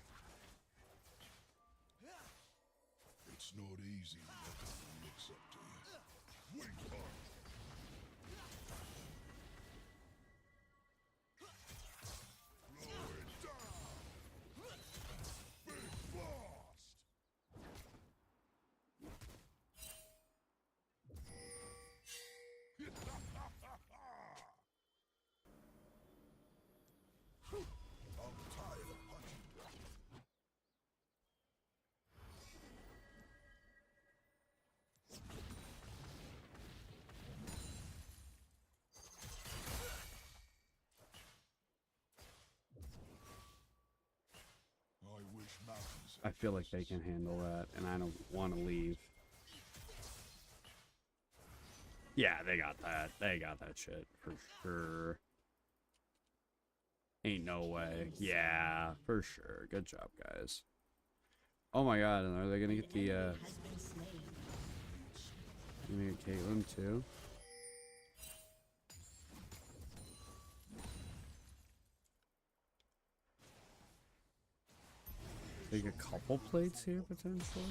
It's not easy when everyone looks up to you. Wait up. Blow it down. Big blast. I'm tired of punching. I wish mountains. I feel like they can handle that, and I don't want to leave. Yeah, they got that. They got that shit for sure. Ain't no way. Yeah, for sure. Good job, guys. Oh my god, and are they gonna get the gonna get Caitlyn too? Take a couple plates here potentially.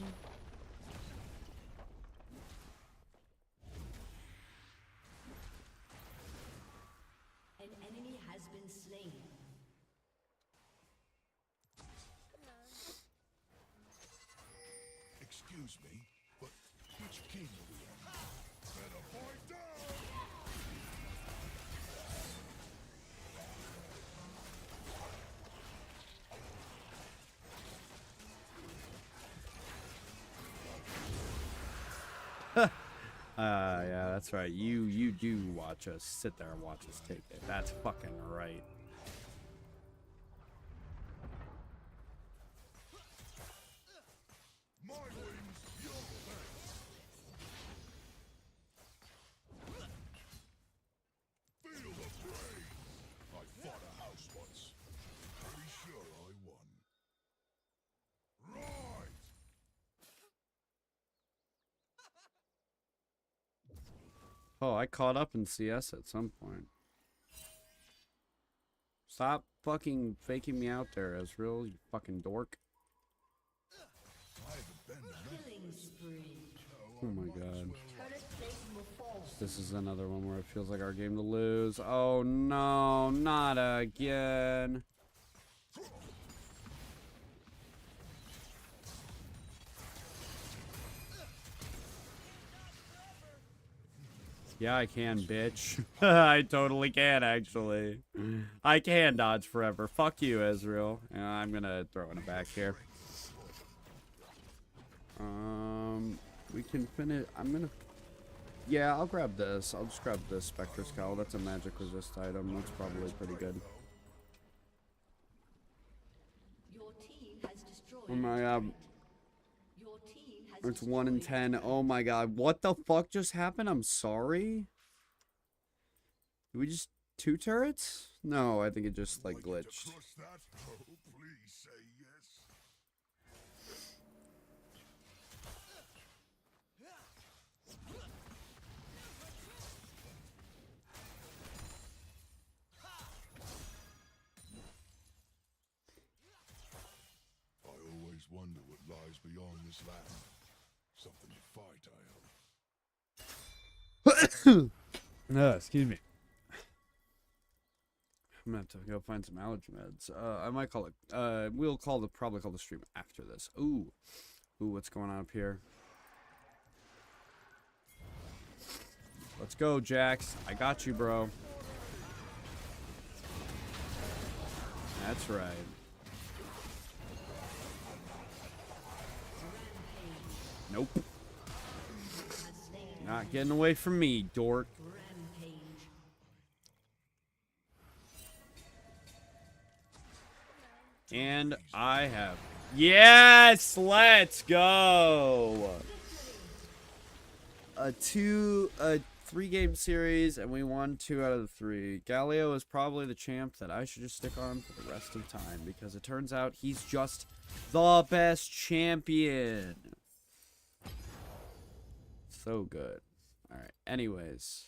An enemy has been slain. Excuse me, but which king are we on? Better fight down! Yeah, that's right. You do watch us sit there and watch us take it. That's fucking right. My wings, your legs. Feel the brain. I fought a house once. Pretty sure I won. Right. Oh, I caught up in CS at some point. Stop fucking faking me out there, Ezreal, you fucking dork. Killing spree. Oh my god. Turret plate will fall. This is another one where it feels like our game to lose. Oh no, not again. Yeah, I can, bitch. I totally can, actually. I can dodge forever. Fuck you, Ezreal. I'm gonna throw in a back here. We can finish. I'm gonna. Yeah, I'll grab this. I'll just grab this Spectre Scowl. That's a magic resist item. That's probably pretty good. Your team has destroyed Oh my god. Your team has It's 1 in 10. Oh my god. What the fuck just happened? I'm sorry. Did we just 2 turrets? No, I think it just like glitched. Wonder what lies beyond this land. Something to fight, I hope. Excuse me. I'm gonna have to go find some allergy meds. I might call it. We'll probably call the stream after this. Ooh, what's going on up here? Let's go, Jax. I got you, bro. That's right. Nope. Not getting away from me, dork. And I have. Yes, let's go. A 3-game series, and we won 2 out of the 3. Galio is probably the champ that I should just stick on for the rest of time, because it turns out he's just the best champion. So good. All right. Anyways,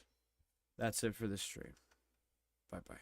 that's it for this stream. Bye-bye.